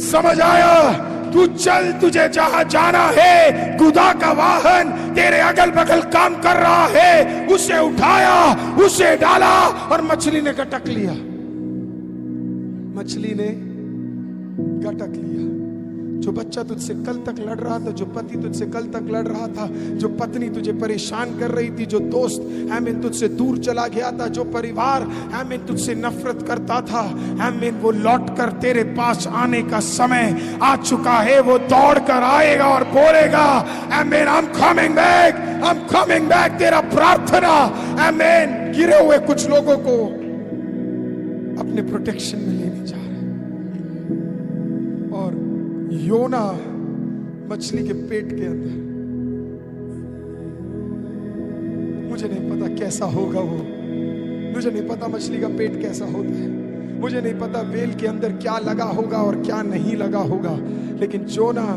समझ आया? तू चल, तुझे जहां जाना है, खुदा का वाहन तेरे अगल बगल काम कर रहा है। उसे उठाया, उसे डाला और मछली ने गटक लिया। मछली ने गटक लिया। जो बच्चा तुझसे कल तक लड़ रहा था, जो पति तुझसे कल तक लड़ रहा था, जो पत्नी तुझे परेशान कर रही थी, जो दोस्त आमीन तुझसे दूर चला गया था, जो परिवार आमीन तुझसे नफरत करता था, आमीन, वो लौट कर तेरे पास आने का समय आ चुका है। वो दौड़ कर आएगा और बोलेगा आमीन, I am coming back, I am coming back. तेरा प्रार्थना आमीन गिरे हुए कुछ लोगों को अपने प्रोटेक्शन में लेने जा रहे हैं। और योना मछली के पेट के अंदर, मुझे नहीं पता कैसा होगा वो, मुझे नहीं पता मछली का पेट कैसा होता है, मुझे नहीं पता वेल के अंदर क्या लगा होगा और क्या नहीं लगा होगा, लेकिन जोना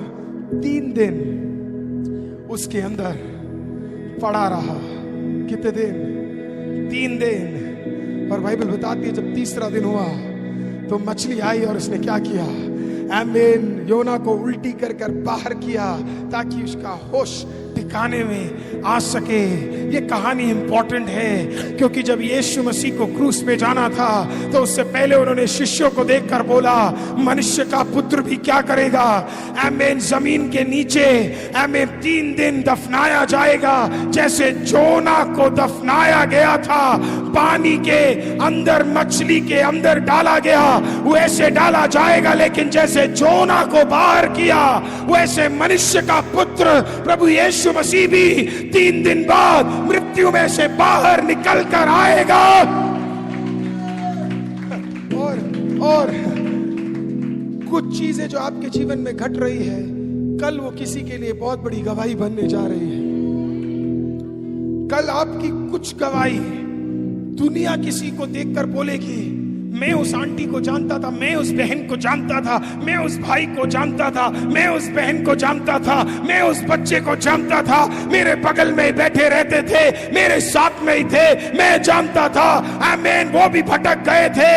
3 दिन उसके अंदर पड़ा रहा। कितने दिन? 3 दिन। और बाइबल बताती है जब तीसरा दिन हुआ तो मछली आई और उसने क्या किया? आमीन, योना को उल्टी कर कर बाहर किया ताकि उसका होश ठिकाने में आ सके। ये कहानी इंपॉर्टेंट है क्योंकि जब यीशु मसीह को क्रूस पे जाना था तो उससे पहले उन्होंने शिष्यों को देखकर बोला, मनुष्य का पुत्र भी क्या करेगा? आमीन, जमीन के नीचे आमीन 3 दिन दफनाया जाएगा। जैसे जोना को दफनाया गया था, पानी के अंदर मछली के अंदर डाला गया, वैसे डाला जाएगा। लेकिन जैसे जोना को बाहर किया, वैसे मनुष्य का पुत्र प्रभु यीशु मसीह भी 3 दिन बाद मृत्यु में से बाहर निकल कर आएगा। और कुछ चीजें जो आपके जीवन में घट रही है, कल वो किसी के लिए बहुत बड़ी गवाही बनने जा रही है। कल आपकी कुछ गवाही दुनिया किसी को देखकर बोलेगी, मैं उस आंटी को जानता था, मैं उस बहन को जानता था, मैं उस भाई को जानता था, मैं उस बहन को जानता था, मैं उस बच्चे को जानता था, मेरे बगल में बैठे रहते थे, मेरे साथ में ही थे, मैं जानता था। आमीन, वो भी भटक गए थे,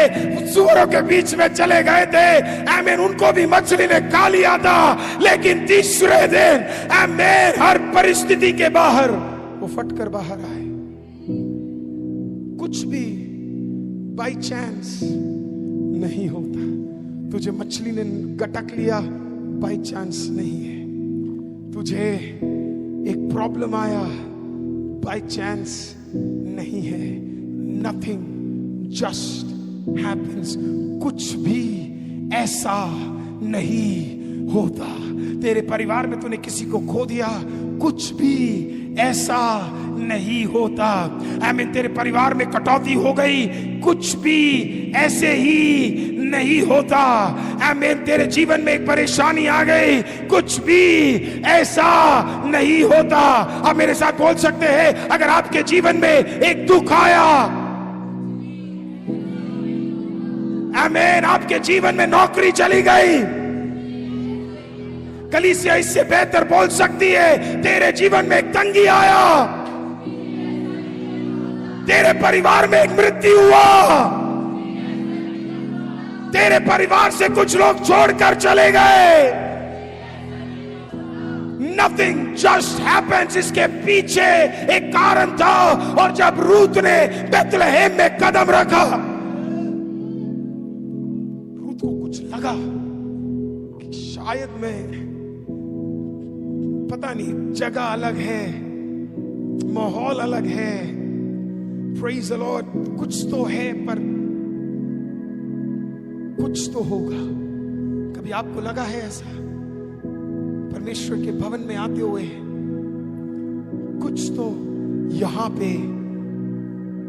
सूअरों के बीच में चले गए थे। आमीन, उनको भी मछली ने खा लिया था। लेकिन तीसरे दिन आमीन, हर परिस्थिति के बाहर वो फटकर बाहर आए। कुछ भी बाय चांस नहीं होता। तुझे मछली ने गटक लिया, बाय चांस नहीं है। तुझे एक प्रॉब्लम आया, बाय चांस नहीं है। Nothing just happens. कुछ भी ऐसा नहीं होता। तेरे परिवार में तूने किसी को खो दिया, कुछ भी ऐसा नहीं होता। आमीन, तेरे परिवार में कटौती हो गई, कुछ भी ऐसे ही नहीं होता। आमीन, तेरे जीवन में एक परेशानी आ गई, कुछ भी ऐसा नहीं होता। आप मेरे साथ बोल सकते हैं, अगर आपके जीवन में एक दुख आया, आमीन, आपके जीवन में नौकरी चली गई, कलीसिया इससे बेहतर बोल सकती है, तेरे जीवन में एक तंगी आया, तेरे परिवार में एक मृत्यु हुआ, तेरे परिवार से कुछ लोग छोड़कर चले गए। Nothing just happens। इसके पीछे एक कारण था। और जब रूत ने बेथलेहेम में कदम रखा, रूत को कुछ लगा कि शायद मैं, पता नहीं, जगह अलग है, माहौल अलग है, प्रेज द लॉर्ड, कुछ तो है, पर कुछ तो होगा। कभी आपको लगा है ऐसा परमेश्वर के भवन में आते हुए, कुछ तो यहां पे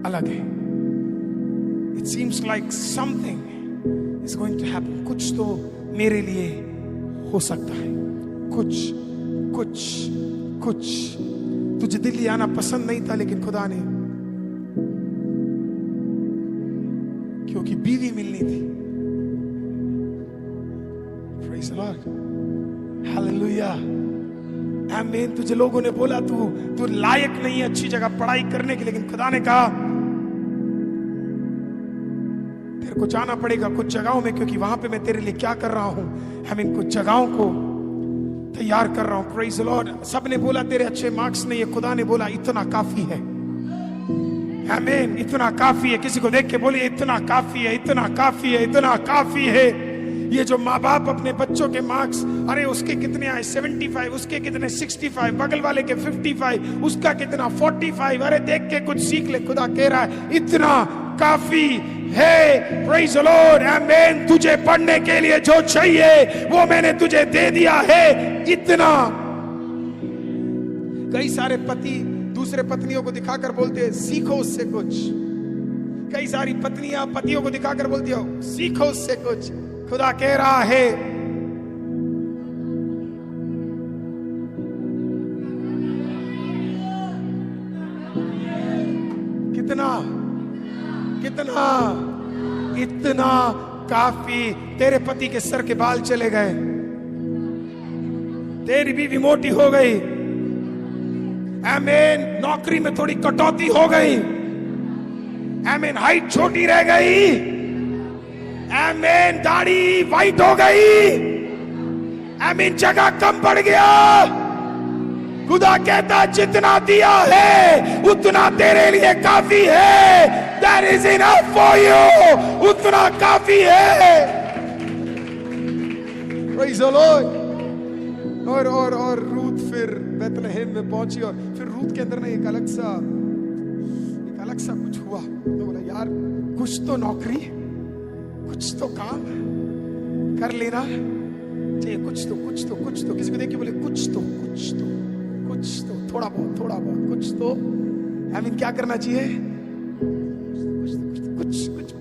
अलग है। It seems like something is going to happen. कुछ तो मेरे लिए हो सकता है। कुछ तुझे दिल्ली आना पसंद नहीं था, लेकिन खुदा ने, क्योंकि बीवी मिलनी थी। प्रेज़ द लॉर्ड, हालेलुया, आमीन। तुझे लोगों ने बोला तू लायक नहीं है अच्छी जगह पढ़ाई करने की, लेकिन खुदा ने कहा तेरे को जाना पड़ेगा कुछ जगहों में, क्योंकि वहां पे मैं तेरे लिए क्या कर रहा हूं, हम इन कुछ जगहों को तैयार कर रहा हूं। Praise the Lord. सबने बोला तेरे अच्छे मार्क्स नहीं है, खुदा ने बोला इतना काफी है। आमीन, इतना काफी है। किसी को देख के बोलिए इतना काफी है, इतना काफी है, इतना काफी है। ये जो माँ बाप अपने बच्चों के मार्क्स, अरे उसके कितने आए 75, उसके कितने 65, बगल वाले के 55, उसका कितना 45, अरे देख के कुछ सीख ले। खुदा कह रहा है इतना काफी है। प्रेज़ द लॉर्ड, आमीन। तुझे पढ़ने के लिए जो चाहिए वो मैंने तुझे दे दिया है, इतना। कई सारे पति दूसरे पत्नियों को दिखाकर बोलते हैं सीखो उससे कुछ। कई सारी पत्नियां पतियों को दिखाकर बोलती हो सीखो उससे कुछ। खुदा कह रहा है कितना कितना इतना काफी। तेरे पति के सर के बाल चले गए, तेरी बीवी मोटी हो गई, आमीन। नौकरी में थोड़ी कटौती हो गई, आमीन। हाइट छोटी रह गई, आमीन। दाढ़ी वाइट हो गई, आमीन। जगह कम पड़ गया। खुदा कहता जितना दिया है उतना तेरे लिए काफी है। That is enough for you, उतना काफी है। Praise the Lord। और रूथ फिर बेथलेहेम में पहुंची, और फिर रूथ के अंदर ना एक अलग सा कुछ हुआ। तो बोला यार कुछ तो नौकरी, कुछ तो काम कर लेना चाहिए, कुछ तो। किसी को देख के बोले कुछ तो थोड़ा बहुत कुछ तो, आई मीन क्या करना चाहिए,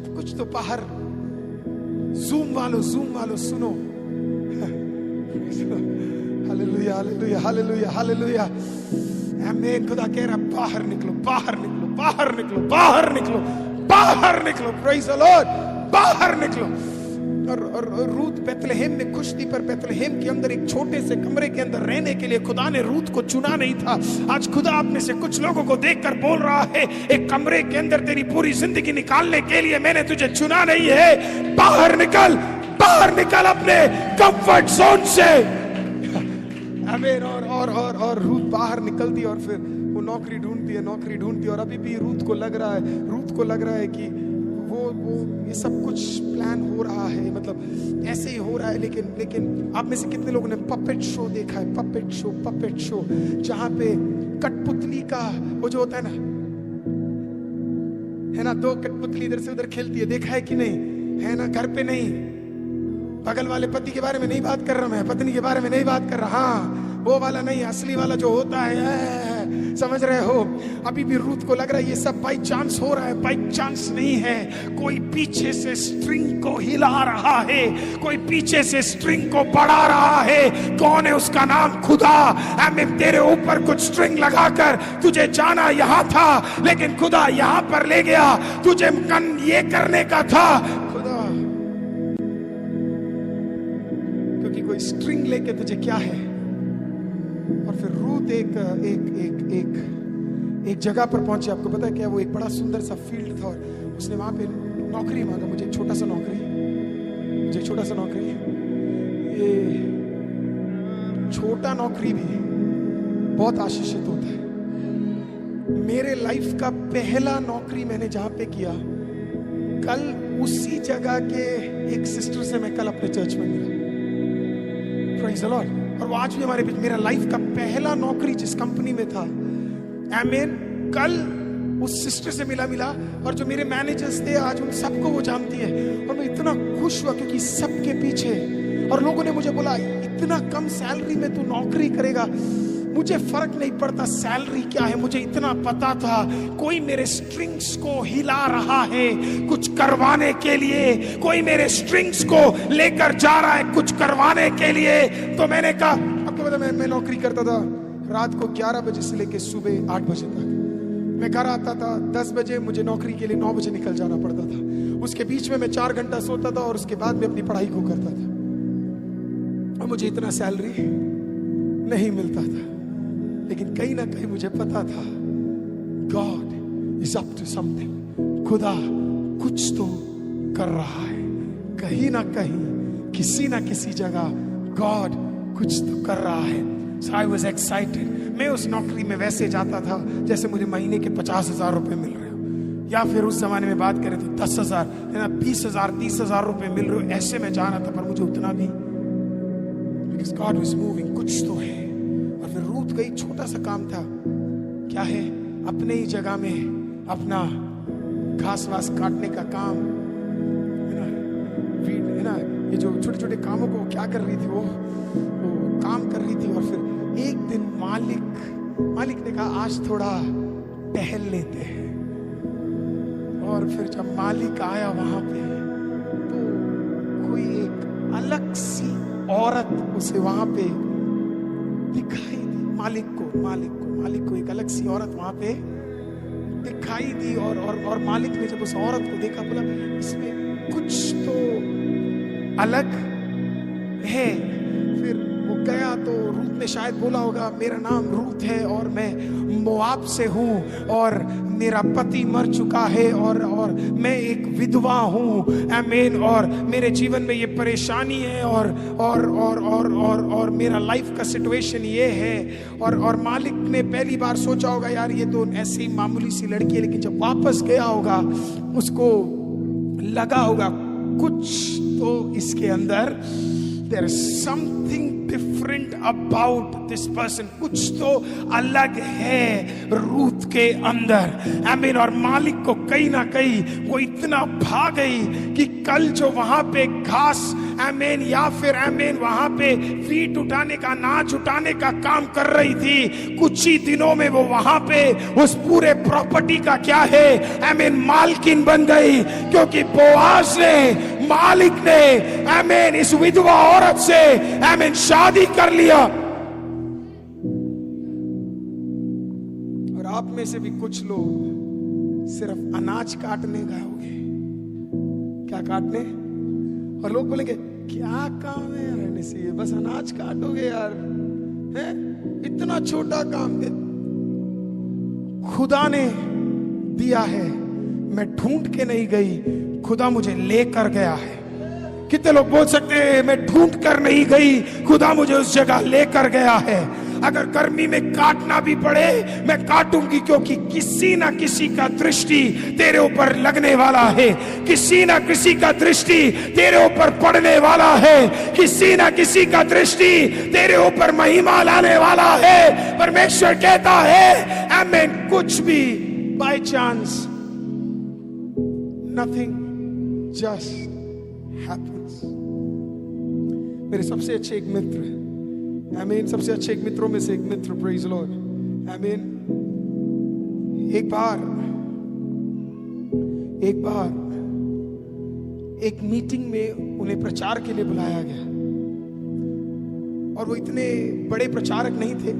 कुछ तो बाहर। जूम वालों सुनो। हालेलुया हालेलुया हालेलुया हालेलुया, आमीन। खुदा कह रहा बाहर निकलो, बाहर निकलो, बाहर निकलो, बाहर निकलो, बाहर निकलो। प्रेज़ द लॉर्ड, बाहर निकलो। और रूथ बेथलेहेम में खुश थी, पर बेथलेहेम के अंदर एक छोटे से कमरे के अंदर रहने के लिए खुदा ने रूथ को चुना नहीं था। आज खुदा अपने से कुछ लोगों को देखकर बोल रहा है, एक कमरे के अंदर तेरी पूरी जिंदगी निकालने के लिए मैंने तुझे चुना नहीं है। बाहर निकल, बाहर निकल अपने कंफर्ट जोन से, आमीन। और रूथ बाहर निकलती और फिर वो नौकरी ढूंढती है। और अभी भी रूथ को लग रहा है कि वो ये सब कुछ प्लान हो रहा है, मतलब ऐसे ही हो रहा है। लेकिन आप में से कितने लोगों ने पपेट शो देखा है? पपेट शो जहां पे कठपुतली का वो जो होता है ना, दो कठपुतली इधर से उधर खेलती है, देखा है कि नहीं? है ना, घर पे नहीं, बगल वाले पति के बारे में नहीं बात कर रहा मैं, पत्नी के बारे में नहीं बात कर रहा, हाँ वो वाला नहीं, असली वाला जो होता है, समझ रहे हो? अभी भी रूथ को लग रहा है ये सब बाई चांस हो रहा है। बाई चांस नहीं है, कोई पीछे से स्ट्रिंग को हिला रहा है, कोई पीछे से स्ट्रिंग को बढ़ा रहा है। कौन है? उसका नाम खुदा। आमीन। तेरे ऊपर कुछ स्ट्रिंग लगाकर तुझे जाना यहाँ था, लेकिन खुदा यहाँ पर ले गया। तुझे ये करने का था खुदा, क्योंकि कोई स्ट्रिंग लेके तुझे क्या है। और फिर रूथ एक जगह पर पहुंची। आपको पता है क्या? वो एक बड़ा सुंदर सा फील्ड था और उसने वहां पे नौकरी मांगा, मुझे छोटा सा नौकरी। ये छोटा नौकरी भी बहुत आशीषित होता है। मेरे लाइफ का पहला नौकरी मैंने जहां पे किया, कल उसी जगह के एक सिस्टर से मैं कल अपने चर्च में मिला। Praise the Lord. और वो आज भी हमारे बीच। मेरा लाइफ का पहला नौकरी जिस कंपनी में था, आमीन, कल उस सिस्टर से मिला। और जो मेरे मैनेजर्स थे आज उन सबको वो जानती है। और मैं इतना खुश हुआ क्योंकि सबके पीछे, और लोगों ने मुझे बोला इतना कम सैलरी में तू नौकरी करेगा। मुझे फर्क नहीं पड़ता सैलरी क्या है, मुझे इतना पता था कोई मेरे स्ट्रिंग्स को हिला रहा है कुछ करवाने के लिए, कोई मेरे स्ट्रिंग्स को लेकर जा रहा है कुछ करवाने के लिए। तो मैंने कहा, आपको पता मैं नौकरी करता था रात को 11 बजे से लेकर सुबह 8 बजे तक। मैं घर आता था 10 बजे, मुझे नौकरी के लिए 9 बजे निकल जाना पड़ता था। उसके बीच में मैं 4 घंटा सोता था और उसके बाद में अपनी पढ़ाई को करता था। और मुझे इतना सैलरी नहीं मिलता था, लेकिन कहीं ना कहीं मुझे पता था God is up to something. खुदा कुछ तो कर रहा है, कहीं ना कहीं किसी ना किसी जगह गॉड कुछ तो कर रहा है। So I was excited। मैं उस नौकरी में वैसे जाता था जैसे मुझे महीने के 50,000 रुपए मिल रहे हो, या फिर उस जमाने में बात करें तो 10,000 या 20,000 30,000 रुपए मिल रहे हो, ऐसे में जाना था। पर मुझे उतना भी, because God was moving, कुछ तो है। और फिर रूथ का एक छोटा सा काम था, क्या है? अपने ही जगह में अपना घास वास काटने का काम, है ना, ये जो छोटे छोटे कामों को क्या कर रही थी, वो काम कर रही थी। और फिर एक दिन मालिक ने कहा आज थोड़ा टहल लेते हैं। और फिर जब मालिक आया वहां पे, तो कोई एक अलग सी औरत उसे वहां पे दिखाई दी। मालिक को एक अलग सी औरत वहां पे दिखाई दी। और मालिक ने जब उस औरत को देखा, बोला इसमें कुछ तो अलग है। फिर वो गया तो रूथ ने शायद बोला होगा मेरा नाम रूथ है और मैं मोआब से हूँ और मेरा पति मर चुका है और मैं एक विधवा हूँ, आमीन, और मेरे जीवन में ये परेशानी है और मेरा लाइफ का सिचुएशन ये है। और मालिक ने पहली बार सोचा होगा यार ये तो ऐसी ही मामूली सी लड़की है, लेकिन जब वापस गया होगा उसको लगा होगा कुछ तो इसके अंदर there is something different about this person, कुछ तो अलग है रूथ के अंदर, आमीन। और मालिक को कहीं ना कहीं वो इतना भा गई कि कल जो वहां पे घास, आमीन, या फिर आमीन वहां पे वीट उठाने का, अनाज उठाने का काम कर रही थी, कुछ ही दिनों में वो वहां पे उस पूरे प्रॉपर्टी का क्या है, आमीन, मालकिन बन गई। क्योंकि बोआज ने, मालिक ने, आमीन, इस विधवा औरत से, आमीन, शादी कर लिया। और आप में से भी कुछ लोग सिर्फ अनाज काटने गए होंगे। क्या काटने? और लोग बोलेंगे क्या काम है यार, रहने से बस अनाज काटोगे यार, है इतना छोटा काम दे। खुदा ने दिया है, मैं ढूंढ के नहीं गई, खुदा मुझे लेकर गया है। कितने लोग बोल सकते हैं मैं ढूंढ कर नहीं गई, खुदा मुझे उस जगह लेकर गया है। अगर गर्मी में काटना भी पड़े मैं काटूंगी, क्योंकि किसी ना किसी का दृष्टि तेरे ऊपर लगने वाला है, किसी ना किसी का दृष्टि तेरे ऊपर पड़ने वाला है, किसी ना किसी का दृष्टि तेरे ऊपर महिमा लाने वाला है। परमेश्वर कहता है आमीन, कुछ भी by chance, nothing just happens. मेरे सबसे अच्छे एक मित्र, आमीन, सबसे अच्छे एक मित्रों में से एक मित्र, प्रेज लॉर्ड, आमीन, एक बार एक मीटिंग में उन्हें प्रचार के लिए बुलाया गया। और वो इतने बड़े प्रचारक नहीं थे,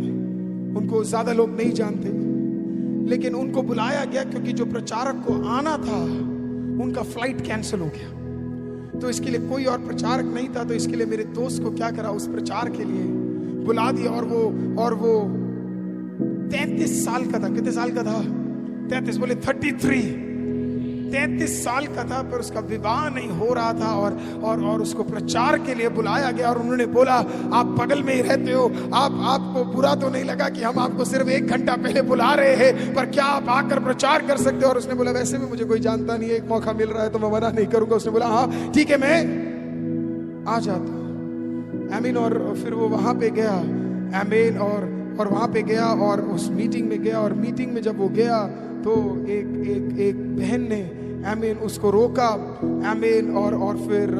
उनको ज्यादा लोग नहीं जानते, लेकिन उनको बुलाया गया क्योंकि जो प्रचारक को आना था उनका फ्लाइट कैंसिल हो गया। तो इसके लिए कोई और प्रचारक नहीं था, तो इसके लिए मेरे दोस्त को क्या करा, उस प्रचार के लिए बुला दिया। और वो 33 साल का था। कितने साल का था? 33 बोले 33 साल का था, पर उसका विवाह नहीं हो रहा था और उसको प्रचार के लिए बुलाया गया। और उन्होंने बोला आप बगल में ही रहते हो, आपको बुरा तो नहीं लगा कि हम आपको सिर्फ 1 घंटा पहले बुला रहे हैं, पर क्या आप आकर प्रचार कर सकते हो? और उसने बोला वैसे भी मुझे कोई जानता नहीं है, एक मौका मिल रहा है तो मैं मना नहीं करूंगा। उसने बोला हाँ ठीक है मैं आ जाता हूं, आमीन। और फिर वो वहां पे गया, आमीन, और वहां पे गया और उस मीटिंग में गया। और मीटिंग में जब वो गया तो एक बहन ने, आमीन, उसको रोका, आमीन, और फिर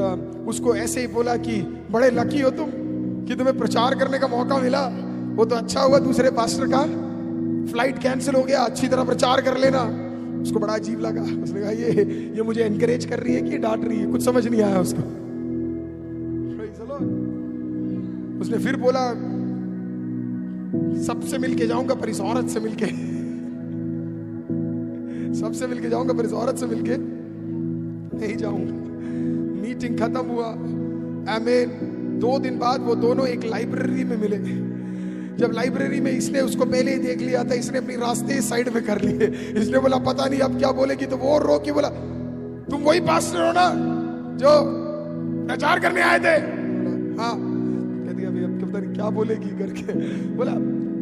उसको ऐसे ही बोला कि बड़े लकी हो तुम कि तुम्हें प्रचार करने का मौका मिला। वो तो अच्छा हुआ दूसरे पास्टर का फ्लाइट कैंसिल हो गया, अच्छी तरह प्रचार कर लेना। उसको बड़ा अजीब लगा। उसने कहा ये मुझे एनकरेज कर रही है कि डांट रही है, कुछ समझ नहीं आया उसको। उसने फिर बोला सबसे मिलके जाऊंगा पर इस औरत से मिलके, सबसे मिलके जाऊंगा पर इस औरत से मिलके नहीं जाऊंगा। मीटिंग खत्म हुआ, आमीन। 2 दिन बाद वो दोनों एक लाइब्रेरी में मिले। जब लाइब्रेरी में, इसने उसको पहले ही देख लिया था, इसने अपनी रास्ते साइड में कर लिए। इसने बोला पता नहीं अब क्या बोलेगी, तो वो रो के बोला तुम वही पास्टर हो ना जो प्रचार करने आए थे? हाँ। कहती अभी अब पता नहीं क्या बोलेगी करके। बोला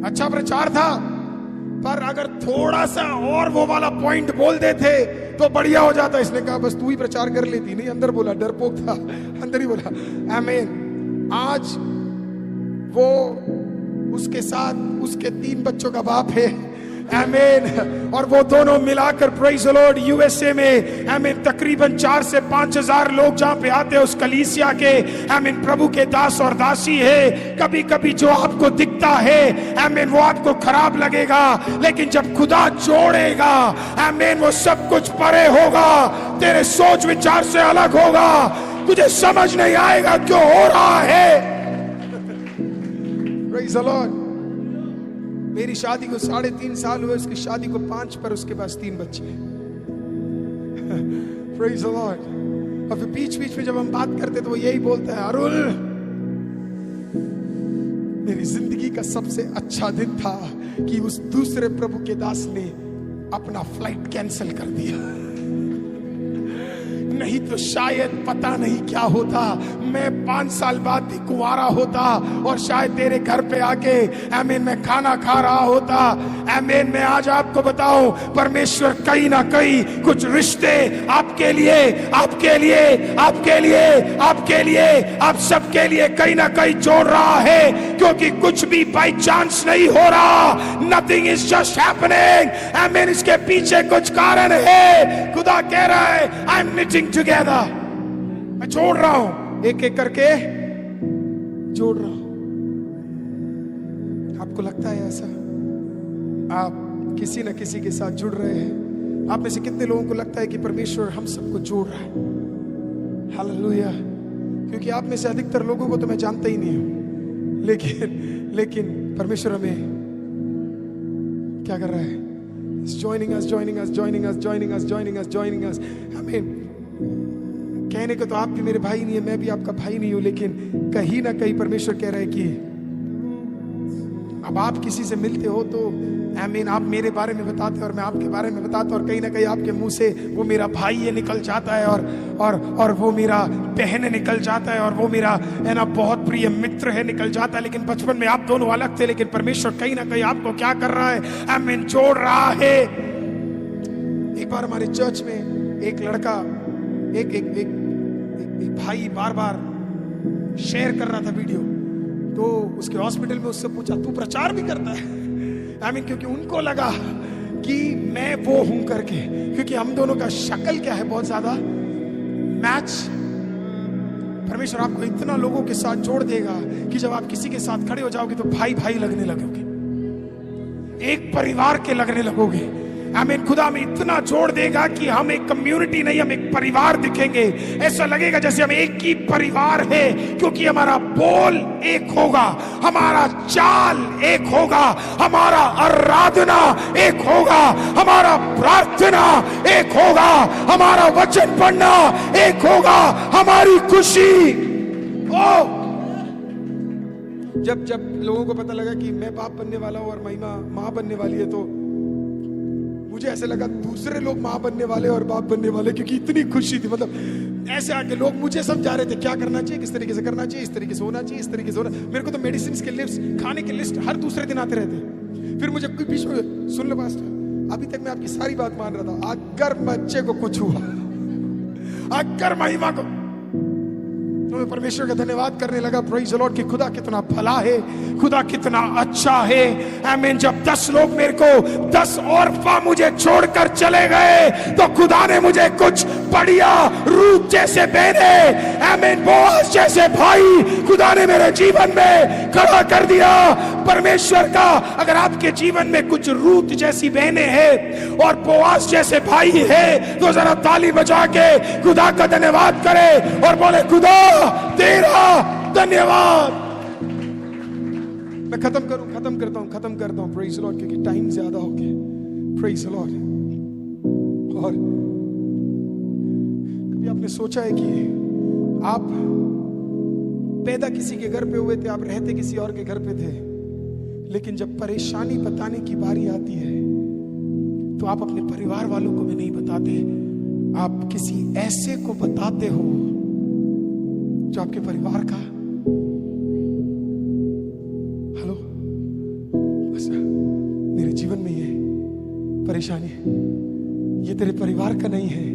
अच्छा प्रचार था, पर अगर थोड़ा सा और वो वाला पॉइंट बोल देते तो बढ़िया हो जाता। इसने कहा बस तू ही प्रचार कर लेती। नहीं, अंदर बोला, डरपोक था, अंदर ही बोला आमीन। आज वो उसके साथ उसके 3 बच्चों का बाप है, आमीन। और वो दोनों मिलाकर प्रेज द लॉर्ड यूएसए में, आमीन, तकरीबन 4 से 5 हजार लोग जहां पे आते हैं उस कलीसिया के, आमीन, प्रभु के दास और दासी है। कभी कभी जो आपको दिखता है, आमीन, वो आपको खराब लगेगा, लेकिन जब खुदा जोड़ेगा, आमीन, वो सब कुछ परे होगा, तेरे सोच विचार से अलग होगा, तुझे समझ नहीं आएगा क्यों हो रहा है। Praise the Lord. मेरी शादी को 3.5 साल हुए, उसकी शादी को 5, पर उसके पास 3 बच्चे। Praise the Lord. और फिर बीच बीच में जब हम बात करते तो वो यही बोलता है, अरुल मेरी जिंदगी का सबसे अच्छा दिन था कि उस दूसरे प्रभु के दास ने अपना फ्लाइट कैंसिल कर दिया, नहीं तो शायद पता नहीं क्या होता, मैं 5 साल बाद भी कुंवारा होता और शायद तेरे घर पे आके आमीन मैं खाना खा रहा होता। आमीन मैं आज आपको बताऊं, परमेश्वर कहीं ना कहीं कुछ रिश्ते आपके लिए आपके लिए आपके लिए आपके लिए आप सबके लिए कहीं ना कहीं जोड़ रहा है, क्योंकि कुछ भी बाय चांस नहीं हो रहा। Nothing is just happening. आमीन इसके पीछे कुछ कारण है। खुदा कह रहा है आई एम निटिंग टुगेदर, मैं जोड़ रहा हूं, एक एक करके जोड़ रहा हूं। आपको लगता है ऐसा? आप किसी न किसी के साथ जुड़ रहे हैं। आप में से कितने लोगों को लगता है कि परमेश्वर हम सबको जोड़ रहा है? हालेलुया। क्योंकि आप में से अधिकतर लोगों को तो मैं जानता ही नहीं हूं, लेकिन परमेश्वर हमें क्या कर रहा है? joining us, joining us, joining us, joining us, joining us, joining us. हमें कहने को तो आप भी मेरे भाई नहीं है, मैं भी आपका भाई नहीं हूं, लेकिन कहीं ना कहीं परमेश्वर कह रहा है कि अब आप किसी से मिलते हो तो आमीन आप मेरे बारे में बताते हो और मैं आपके बारे में बताता हूं, और कहीं ना कहीं आपके मुंह से वो मेरा भाई ये निकल जाता है और वो मेरा बहन निकल जाता है और वो मेरा है ना बहुत प्रिय मित्र है निकल जाता है। लेकिन बचपन में आप दोनों अलग थे, लेकिन परमेश्वर कहीं ना कहीं आपको क्या कर रहा है? आमीन जोड़ रहा है। एक बार हमारे चर्च में एक लड़का एक एक एक एक भाई बार बार शेयर कर रहा था वीडियो, तो उसके हॉस्पिटल में उससे पूछा तू प्रचार भी करता है? आमीन क्योंकि उनको लगा कि मैं वो हूं करके, क्योंकि हम दोनों का शक्ल क्या है बहुत ज्यादा मैच। परमेश्वर आपको इतना लोगों के साथ जोड़ देगा कि जब आप किसी के साथ खड़े हो जाओगे तो भाई भाई लगने लगोगे, एक परिवार के लगने लगोगे। आमीन खुदा हमें इतना जोड़ देगा कि हम एक कम्युनिटी नहीं, हम एक परिवार दिखेंगे। ऐसा लगेगा जैसे हम एक ही परिवार है, क्योंकि हमारा बोल एक होगा, हमारा चाल एक होगा, हमारा आराधना एक होगा, हमारा प्रार्थना एक होगा, हमारा वचन पढ़ना एक होगा, हमारी खुशी। ओ जब लोगों को पता लगा कि मैं बाप बनने वाला हूं और महिमा मां बनने वाली है, तो मुझे ऐसे लगा दूसरे लोग मां बनने वाले और बाप बनने वाले, क्योंकि इतनी खुशी थी। मतलब ऐसे आके लोग मुझे समझा रहे थे क्या करना चाहिए, किस तरीके से करना चाहिए, इस तरीके से होना चाहिए, इस तरीके से होना। मेरे को तो मेडिसिन के लिस्ट, खाने के लिस्ट हर दूसरे दिन आते रहते। फिर मुझे कोई बीच में सुन लो पास्टर, अभी तक मैं आपकी सारी बात मान रहा था, अगर बच्चे को कुछ हुआ, अगर महिमा को, तो मैं परमेश्वर का धन्यवाद करने लगा। प्रेज़ द लॉर्ड कि खुदा कितना भला है, खुदा कितना अच्छा है। आमीन जब 10 लोग मेरे को 10 औरफा मुझे छोड़कर चले गए, तो खुदा ने मुझे कुछ बढ़िया रूप जैसे बहने, आमीन बोआज जैसे भाई खुदा ने मेरे जीवन में खड़ा कर दिया। परमेश्वर का अगर आपके जीवन में कुछ रूत जैसी बहनें हैं और बोआज जैसे भाई है, तो जरा ताली बजा के खुदा का धन्यवाद करे और बोले खुदा तेरा धन्यवाद। मैं खत्म करता हूं प्रेज़ द लॉर्ड, क्योंकि टाइम ज्यादा हो गया। Praise the Lord. और कभी आपने सोचा है कि आप पैदा किसी के घर पे हुए थे, आप रहते किसी और के घर पे थे, लेकिन जब परेशानी बताने की बारी आती है तो आप अपने परिवार वालों को भी नहीं बताते, आप किसी ऐसे को बताते हो जो आपके परिवार का, हेलो बस मेरे जीवन में ये परेशानी है, ये तेरे परिवार का नहीं है,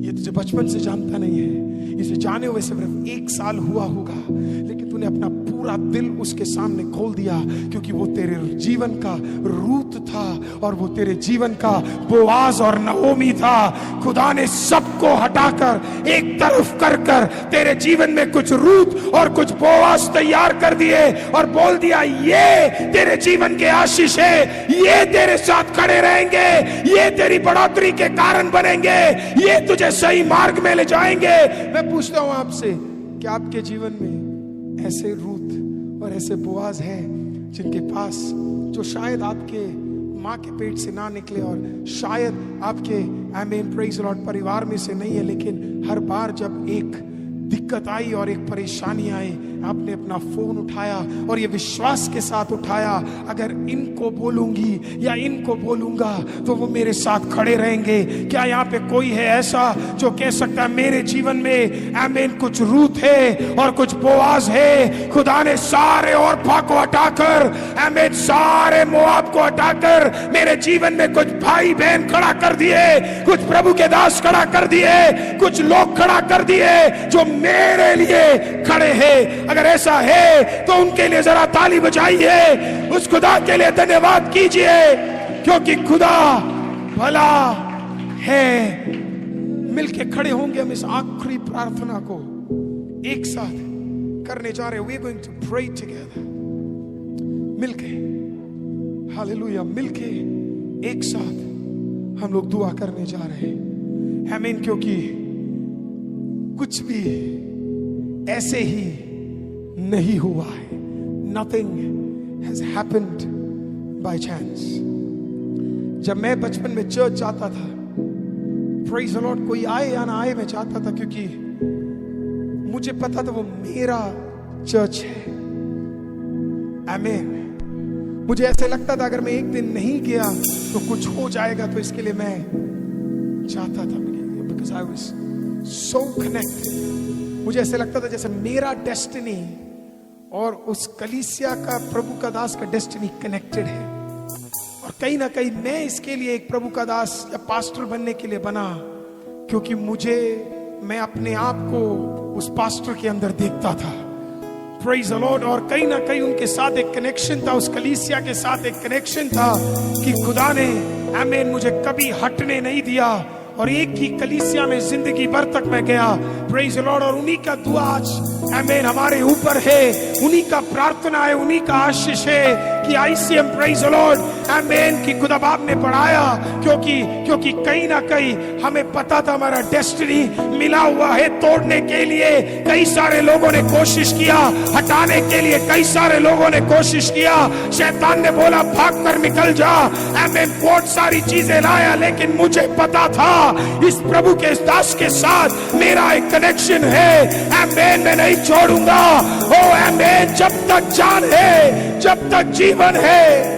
ये तुझे बचपन से जानता नहीं है, इसे जाने हुए सिर्फ 1 साल हुआ होगा, लेकिन तूने अपना पूरा दिल उसके सामने खोल दिया, क्योंकि वो तेरे जीवन का रूत था और वो तेरे जीवन का बोआज और नओमी था। खुदा ने सबको हटाकर एक तरफ कर कर तेरे जीवन में कुछ रूत और कुछ बोआज तैयार कर दिए और बोल दिया ये तेरे जीवन के आशीष है, ये तेरे साथ खड़े रहेंगे, ये तेरी बढ़ोतरी के कारण बनेंगे, ये तुझे सही मार्ग में ले जाएंगे। मैं पूछता हूं आपसे कि आपके जीवन में ऐसे रूत और ऐसे बोआज हैं जिनके पास, जो शायद आपके माँ के पेट से ना निकले, और शायद आपके आमीन प्रेज लॉर्ड परिवार में से नहीं है, लेकिन हर बार जब एक दिक्कत आई और एक परेशानी आई, आपने अपना फोन उठाया और ये विश्वास के साथ उठाया, अगर इनको बोलूंगी या इनको बोलूंगा तो वो मेरे साथ खड़े रहेंगे। क्या यहाँ पे कोई है ऐसा जो कह सकता है मेरे जीवन में आमीन कुछ रूत है और कुछ बोआज है? खुदा ने सारे ओर्फा को हटाकर, आमीन सारे मोआब को हटाकर मेरे जीवन में कुछ भाई बहन खड़ा कर दिए, कुछ प्रभु के दास खड़ा कर दिए, कुछ लोग खड़ा कर दिए जो मेरे लिए खड़े हैं। अगर ऐसा है तो उनके लिए जरा ताली बजाइए, उस खुदा के लिए धन्यवाद कीजिए, क्योंकि खुदा भला है। मिलके खड़े होंगे हम इस आखिरी प्रार्थना को एक साथ करने जा रहे हैं। We are going to pray together, मिलके, हालेलुया, मिलके एक साथ हम लोग दुआ करने जा रहे हैं। आमीन। क्योंकि कुछ भी ऐसे ही नहीं हुआ है। Nothing has happened by chance. जब मैं बचपन में चर्च जाता था, praise the Lord, कोई आए या ना आए मैं जाता था, क्योंकि मुझे पता था वो मेरा चर्च है। आमीन। मुझे ऐसे लगता था अगर मैं एक दिन नहीं गया तो कुछ हो जाएगा, तो इसके लिए मैं चाहता था, because I was so connected. मुझे ऐसे लगता था जैसे मेरा डेस्टिनी और उस कलीसिया का, प्रभु का दास का डेस्टिनी कनेक्टेड है, और कहीं ना कहीं मैं इसके लिए एक प्रभु का दास या पास्टर बनने के लिए बना, क्योंकि मैं अपने आप को उस पास्टर के अंदर देखता था। Praise the Lord. और कहीं ना कहीं उनके साथ एक कनेक्शन था, उस कलीसिया के साथ एक कनेक्शन था कि खुदा ने आमीन मुझे कभी हटने नहीं दिया, और एक ही कलीसिया में जिंदगी भर तक मैं गया। Praise the Lord. और उन्हीं का दुआ आज आमीन हमारे ऊपर है, उन्हीं का प्रार्थना है, उन्हीं का आशीष है कि ICM प्रेज द लॉर्ड आमीन की खुदा बाप ने बढ़ाया, क्योंकि कहीं ना कहीं हमें पता था हमारा डेस्टिनी मिला हुआ है। तोड़ने के लिए कई सारे लोगों ने कोशिश किया, हटाने के लिए कई सारे लोगों ने कोशिश किया। शैतान ने बोला भाग कर निकल जा, आमीन बहुत सारी चीजें लाया, लेकिन मुझे पता था इस प्रभु के इस दास के साथ मेरा एक कनेक्शन है। आमीन। मैं नहीं छोड़ूंगा। ओ आमीन। जब तक जान है, जब तक जीवन है,